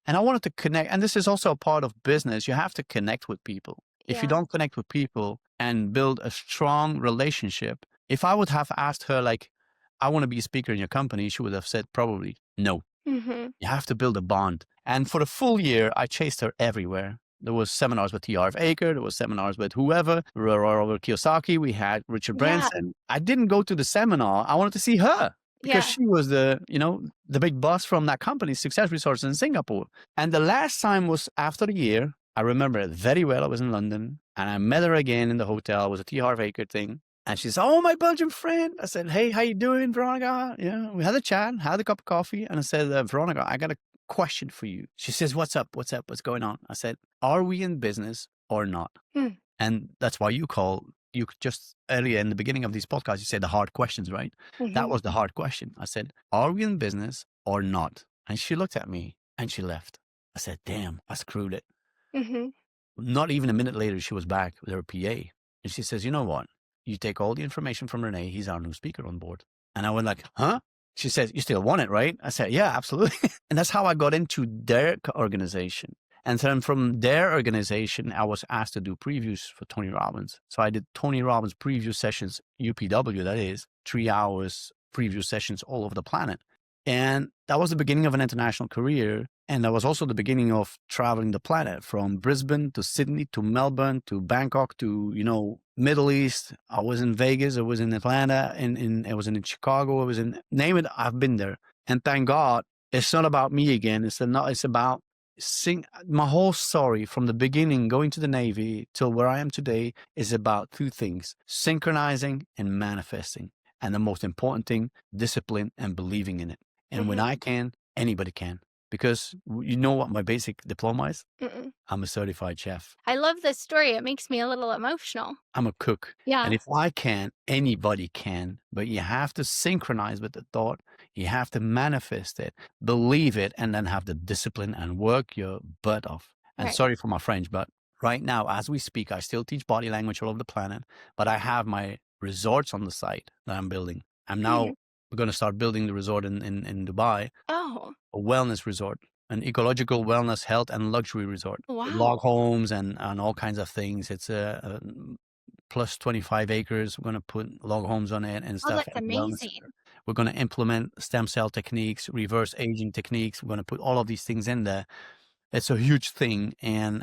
And I wanted to connect. And this is also a part of business. You have to connect with people. If you Yeah. don't connect with people and build a strong relationship, if I would have asked her, like, I want to be a speaker in your company, she would have said probably no. Mm-hmm. You have to build a bond. And for the full year, I chased her everywhere. There was seminars with T.R.F. Aker. There was seminars with whoever, Robert Kiyosaki. We had Richard Yeah. Branson. I didn't go to the seminar. I wanted to see her because Yeah. she was the big boss from that company, Success Resources in Singapore. And the last time was after a year. I remember it very well. I was in London and I met her again in the hotel. It was a T.R.F. Aker thing. And she said, oh, my Belgian friend. I said, hey, how you doing, Veronica? Yeah, we had a chat, had a cup of coffee. And I said, Veronica, I got a question for you. She says, what's up? What's up? What's going on? I said, are we in business or not? Mm. And that's why you just earlier in the beginning of these podcasts, you said the hard questions, right? That Mm-hmm. was the hard question. I said, are we in business or not? And she looked at me and she left. I said, damn, I screwed it. Mm-hmm. Not even a minute later, she was back with her PA. And she says, you know what? You take all the information from René. He's our new speaker on board. And I went like, huh? She says, you still want it, right? I said, yeah, absolutely. And that's how I got into their organization. And then from their organization, I was asked to do previews for Tony Robbins. So I did Tony Robbins preview sessions, UPW, that is, 3 hours preview sessions all over the planet. And that was the beginning of an international career. And that was also the beginning of traveling the planet from Brisbane to Sydney to Melbourne to Bangkok to, Middle East. I was in Vegas. I was in Atlanta. I was in Chicago. I was in, name it, I've been there. And thank God, it's not about me again. It's about my whole story from the beginning, going to the Navy till where I am today, is about two things: synchronizing and manifesting. And the most important thing, discipline and believing in it. And when I can, anybody can. Because you know what my basic diploma is? Mm-mm. I'm a certified chef. I love this story. It makes me a little emotional. I'm a cook. Yeah. And if I can, anybody can. But you have to synchronize with the thought. You have to manifest it, believe it, and then have the discipline and work your butt off. And Right. sorry for my French, but right now, as we speak, I still teach body language all over the planet. But I have my resorts on the site that I'm building. I'm now going to start building the resort in Dubai. Oh, A wellness resort, an ecological wellness, health, and luxury resort. With log wow. homes and all kinds of things. It's a plus 25 acres. We're going to put log homes on it and Oh, stuff. that's And wellness. amazing. We're going to implement stem cell techniques, reverse aging techniques. We're going to put all of these things in there. It's a huge thing, and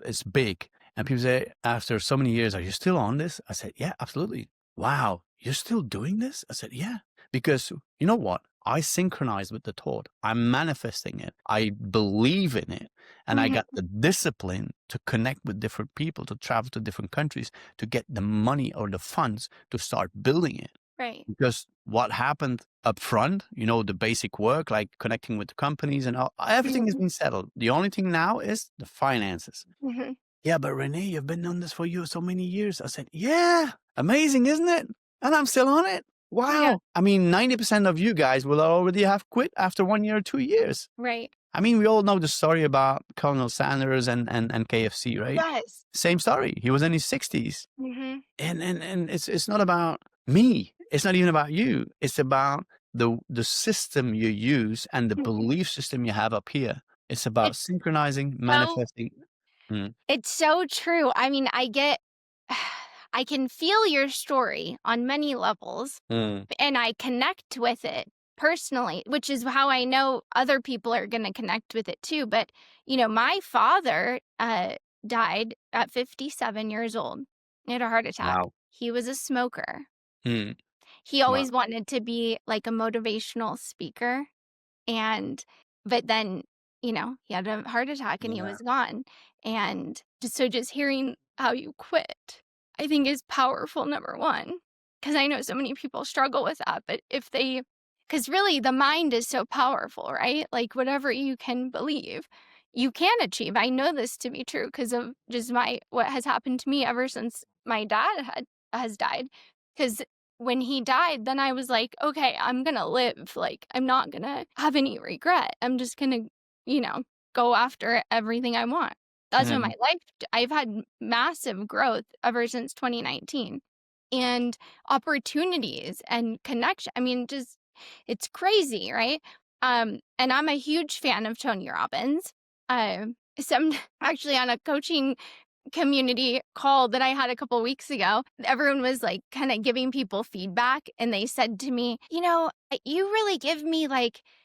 it's big. And people say, after so many years, are you still on this? I said, yeah, absolutely. Wow, you're still doing this? I said, yeah. Because you know what? I synchronize with the thought. I'm manifesting it. I believe in it. And I got the discipline to connect with different people, to travel to different countries, to get the money or the funds to start building it. Right. Because what happened up front, the basic work, like connecting with the companies and everything has been settled. The only thing now is the finances. Yeah, but René, you've been on this for so many years. I said, yeah, amazing, isn't it? And I'm still on it. Wow. Yeah. I mean, 90% of you guys will already have quit after 1 year or 2 years. Right. I mean, we all know the story about Colonel Sanders and KFC, right? Yes. Same story. He was in his 60s. And it's not about me. It's not even about you. It's about the system you use and the belief system you have up here. It's about It's synchronizing, manifesting. It's so true. I mean, I can feel your story on many levels, and I connect with it personally, which is how I know other people are going to connect with it too. But, my father died at 57 years old. He had a heart attack. Wow. He was a smoker. Mm. He Wow. always wanted to be like a motivational speaker. But then, he had a heart attack and he Yeah. was gone. And just hearing how you quit, I think is powerful, number one. Because I know so many people struggle with that. But because really the mind is so powerful, right? Like whatever you can believe, you can achieve. I know this to be true because of just what has happened to me ever since my dad has died. Because when he died, then I was like, okay, I'm going to live. Like, I'm not going to have any regret. I'm just going to, go after everything I want. That's what my life, I've had massive growth ever since 2019 and opportunities and connection. I mean, just, it's crazy, right? And I'm a huge fan of Tony Robbins. Actually on a coaching community call that I had a couple weeks ago, everyone was like kind of giving people feedback, and they said to me, you really give me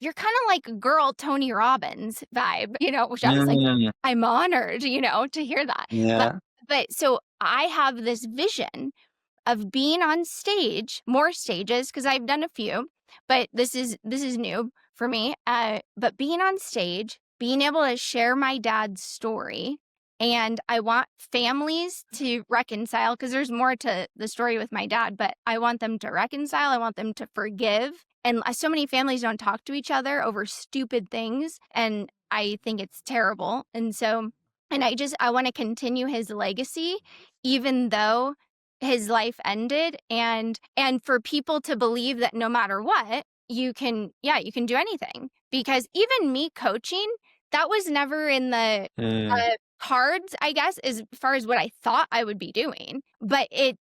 you're kind of like a girl Tony Robbins vibe, which I was like, I'm honored, to hear that. Yeah. But so I have this vision of being on stage, more stages, because I've done a few, but this is new for me. But being on stage, being able to share my dad's story. And I want families to reconcile, because there's more to the story with my dad, but I want them to reconcile. I want them to forgive. And so many families don't talk to each other over stupid things. And I think it's terrible. And so, I want to continue his legacy, even though his life ended, and for people to believe that no matter what, you can do anything. Because even me coaching, that was never in the cards, I guess, as far as what I thought I would be doing. But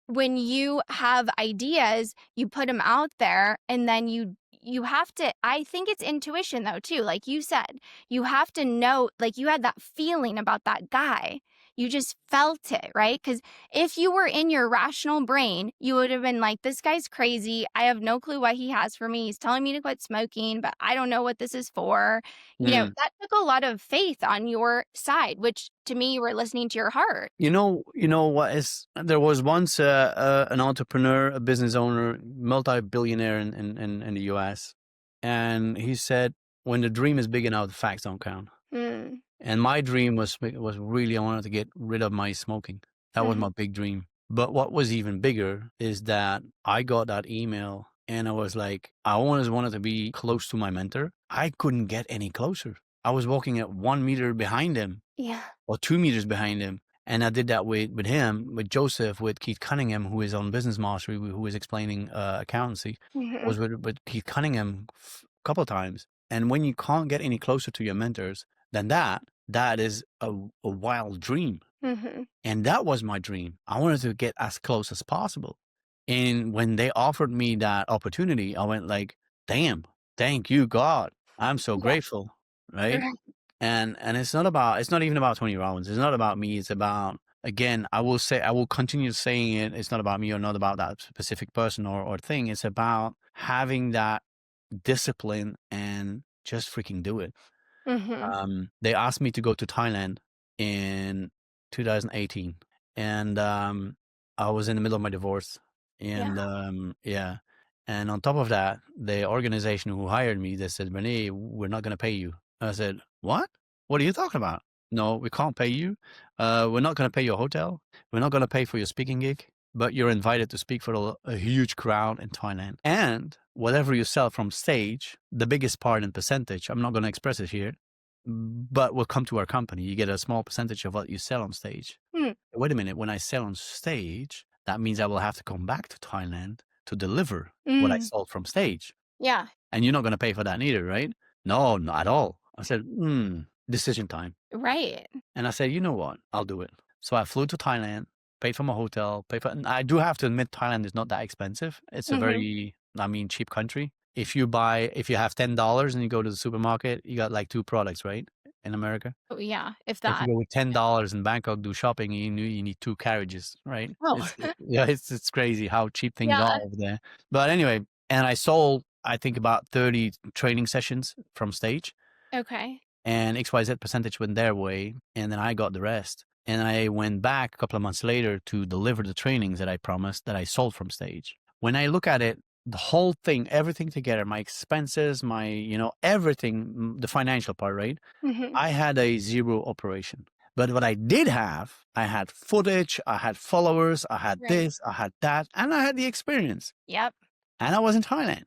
when you have ideas, you put them out there, and then you you have to, I think it's intuition though, too. Like you said, you have to know, like you had that feeling about that guy. You just felt it, right? Because if you were in your rational brain, you would have been like, this guy's crazy. I have no clue what he has for me. He's telling me to quit smoking, but I don't know what this is for. Mm. That took a lot of faith on your side, which to me, you were listening to your heart. You know what is? There was once an entrepreneur, a business owner, multi-billionaire in the U.S., and he said, "When the dream is big enough, the facts don't count." Mm, And my dream was really I wanted to get rid of my smoking. That was mhm, my big dream. But what was even bigger is that I got that email and I was like, I always wanted to be close to my mentor. I couldn't get any closer. I was walking at 1 meter behind him yeah. or 2 meters behind him. And I did that with him, with Joseph, with Keith Cunningham, who is on Business Mastery, who is explaining accountancy. I Mhm, was with Keith Cunningham a couple of times. And when you can't get any closer to your mentors than that is a wild dream. mhm, And that was my dream. I wanted to get as close as possible. And when they offered me that opportunity, I went like, damn, thank you, God. I'm so yeah, grateful. Right. right, And it's not even about Tony Robbins. It's not about me. It's about, again, I will continue saying it. It's not about me or not about that specific person or thing. It's about having that discipline and just freaking do it. mhm, They asked me to go to Thailand in 2018, and I was in the middle of my divorce, yeah, and yeah, and on top of that, the organization who hired me, they said, "Renee, we're not going to pay you." I said, "What? What are you talking about? No, we can't pay you. We're not going to pay your hotel. We're not going to pay for your speaking gig." But you're invited to speak for a huge crowd in Thailand. And whatever you sell from stage, the biggest part in percentage, I'm not going to express it here, but will come to our company. You get a small percentage of what you sell on stage. mm, Wait a minute, when I sell on stage, that means I will have to come back to Thailand to deliver what I mm, sold from stage. yeah, And you're not going to pay for that neither, right? No, not at all. I said, decision time. right, And I said, you know what? I'll do it. So I flew to Thailand, paid for my hotel, paid for, and I do have to admit, Thailand is not that expensive. It's a mhm, very, cheap country. If you have $10 and you go to the supermarket, you got like two products, right? In America. oh, yeah, if If you that. go with $10 in Bangkok, do shopping, you need two carriages, right? Oh, Yeah, it's crazy how cheap things are yeah, over there. But anyway, and I sold, I think about 30 training sessions from stage okay, and XYZ percentage went their way, and then I got the rest. And I went back a couple of months later to deliver the trainings that I promised that I sold from stage. When I look at it, the whole thing, everything together, my expenses, my, everything, the financial part, right? mhm, I had a zero operation. But what I did have, I had footage, I had followers, I had right, this, I had that, and I had the experience. yep, And I was in Thailand.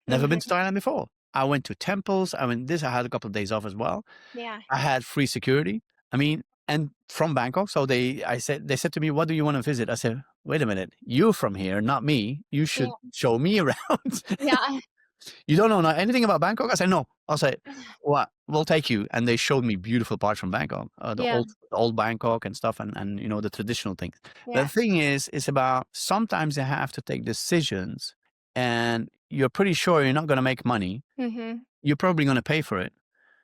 Never been to mhm, Thailand before. I went to temples. I went this. I had a couple of days off as well. yeah, I had free security. I mean, and from Bangkok. So they said to me, "What do you want to visit?" I said, "Wait a minute, you're from here, not me. You yeah, should show me around." yeah, You don't know anything about Bangkok? I said, no. I'll say, well, we'll take you. And they showed me beautiful parts from Bangkok, yeah, the old Bangkok and stuff and, the traditional things. But yeah, the thing is, it's about sometimes you have to take decisions and you're pretty sure you're not going to make money. mhm, You're probably going to pay for it.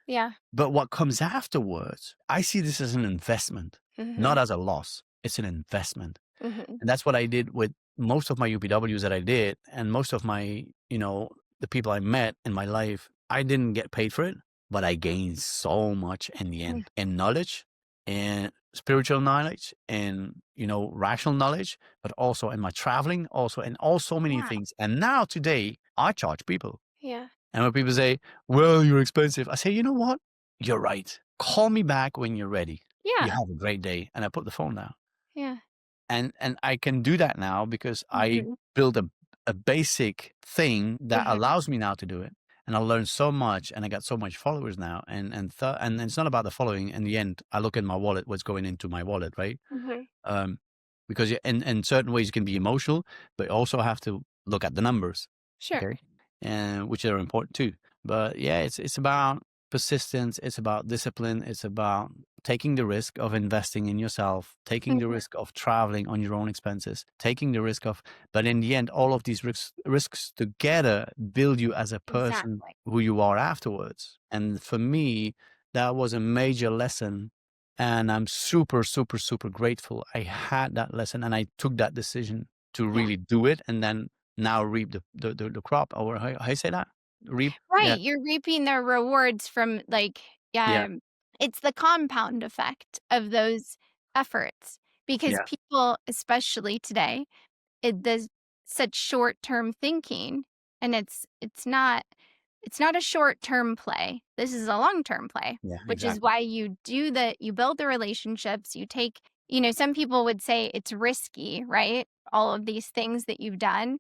yeah, But what comes afterwards, I see this as an investment, not mhm, as a loss. It's an investment. mhm, And that's what I did with most of my UPWs that I did, and most of my, the people I met in my life. I didn't get paid for it, but I gained so much in the mm, end, in knowledge, and spiritual knowledge, and rational knowledge, but also in my traveling, also in all so many yeah, things. And now today, I charge people, yeah, and when people say, "Well, you're expensive," I say, "You know what? You're right. Call me back when you're ready. You yeah, have a great day," and I put the phone down. yeah, And I can do that now because I mhm, built a basic thing that mhm, allows me now to do it. And I learned so much and I got so much followers now. And it's not about the following. In the end, I look in my wallet, what's going into my wallet, right? mhm, Um, because in certain ways you can be emotional, but you also have to look at the numbers, sure, okay? And which are important too. But yeah, it's about persistence, it's about discipline, it's about taking the risk of investing in yourself, taking the Mhm. risk of traveling on your own expenses, taking the risk of, but in the end, all of these risks together build you as a person Exactly. who you are afterwards. And for me, that was a major lesson. And I'm super, super, super grateful I had that lesson and I took that decision to Yeah. really do it and then now reap the crop. Or how you say that? Reap? Yeah. Right, you're reaping the rewards from, like, Yeah. it's the compound effect of those efforts because Yeah. people, especially today, there's such short-term thinking, and it's not a short-term play. This is a long-term play, Yeah. which is Exactly. why you build the relationships, some people would say it's risky, right? All of these things that you've done.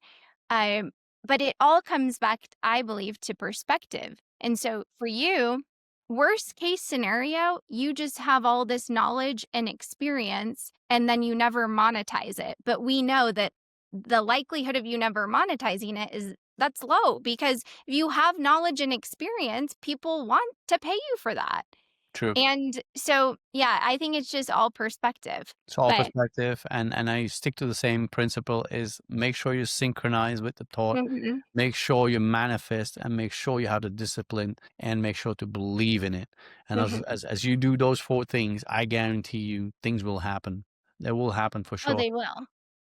Um, but it all comes back, I believe, to perspective. And so for you, worst case scenario, you just have all this knowledge and experience, and then you never monetize it. But we know that the likelihood of you never monetizing it is that's low because if you have knowledge and experience, people want to pay you for that. True. And so, yeah, I think it's just all perspective. It's all But perspective, and I stick to the same principle: is make sure you synchronize with the thought, mhm. make sure you manifest, and make sure you have the discipline, and make sure to believe in it. And Mhm. as you do those 4 things, I guarantee you things will happen. They will happen for Oh, sure. they will.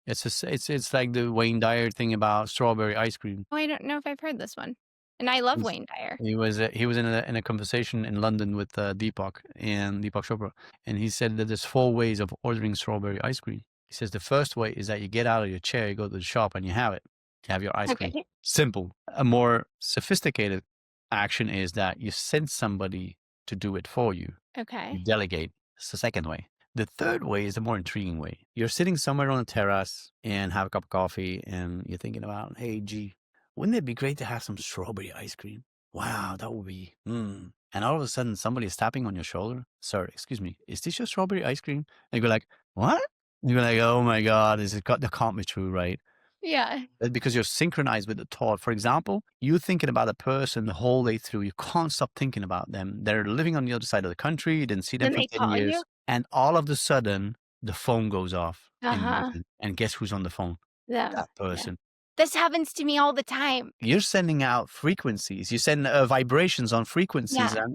It's like the Wayne Dyer thing about strawberry ice cream. Oh, I don't know if I've heard this one. And I love He's Wayne Dyer. he was in a conversation in London with, Deepak Chopra, and he said that there's 4 ways of ordering strawberry ice cream. He says the first way is that you get out of your chair, you go to the shop, and you have it. You have your ice cream. Okay. Simple. A more sophisticated action is that you send somebody to do it for you. You Okay. delegate. It's the second way. The third way is the more intriguing way. You're sitting somewhere on a terrace and have a cup of coffee, and you're thinking about, hey, gee, wouldn't it be great to have some strawberry ice cream? Wow, that would be. Mm. And all of a sudden, somebody is tapping on your shoulder. Sir, excuse me, is this your strawberry ice cream? And you go like, what? And you're like, oh my God, that can't be true, right? Yeah. Because you're synchronized with the thought. For example, you're thinking about a person the whole day through. You can't stop thinking about them. They're living on the other side of the country. You didn't see them Then for they 10 call you? years. And all of a sudden, the phone goes off in the Uh-huh. evening. And guess who's on the phone? Them. That Yeah. person. This happens to me all the time. You're sending out frequencies. You send vibrations on frequencies, Yeah.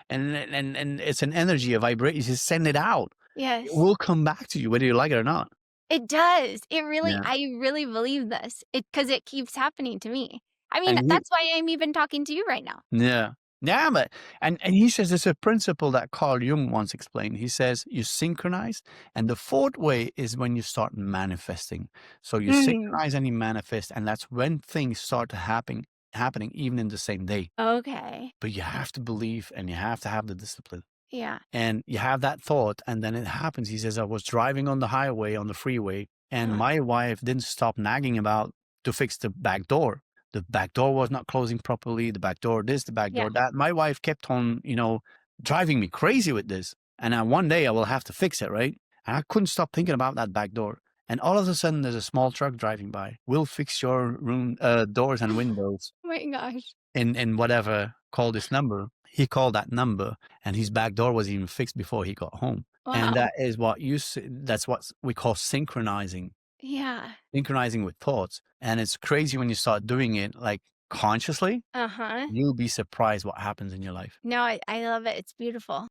and it's an energy, a vibration. You just send it out. It Yes. will come back to you, whether you like it or not. It does. Yeah. I really believe this. Because it keeps happening to me. I mean, And that's why I'm even talking to you right now. yeah. Yeah, but and he says it's a principle that Carl Jung once explained. He says you synchronize, and the fourth way is when you start manifesting. So you Mhm. synchronize and you manifest, and that's when things start to happening even in the same day. Okay. But you have to believe and you have to have the discipline. Yeah. And you have that thought, and then it happens. He says, I was driving on the highway, on the freeway, and Uh-huh. my wife didn't stop nagging about to fix the back door. The back door was not closing properly, the back door this, the back Yeah. door that. My wife kept on, driving me crazy with this. And one day I will have to fix it, right? And I couldn't stop thinking about that back door. And all of a sudden, there's a small truck driving by. We'll fix your room doors and windows Oh my gosh. in whatever, call this number. He called that number, and his back door was even fixed before he got home. And Wow. that is what that's what we call Yeah. synchronizing with thoughts. And it's crazy when you start doing it like consciously, Uh-huh. you'll be surprised what happens in your life. No, I love it. It's beautiful.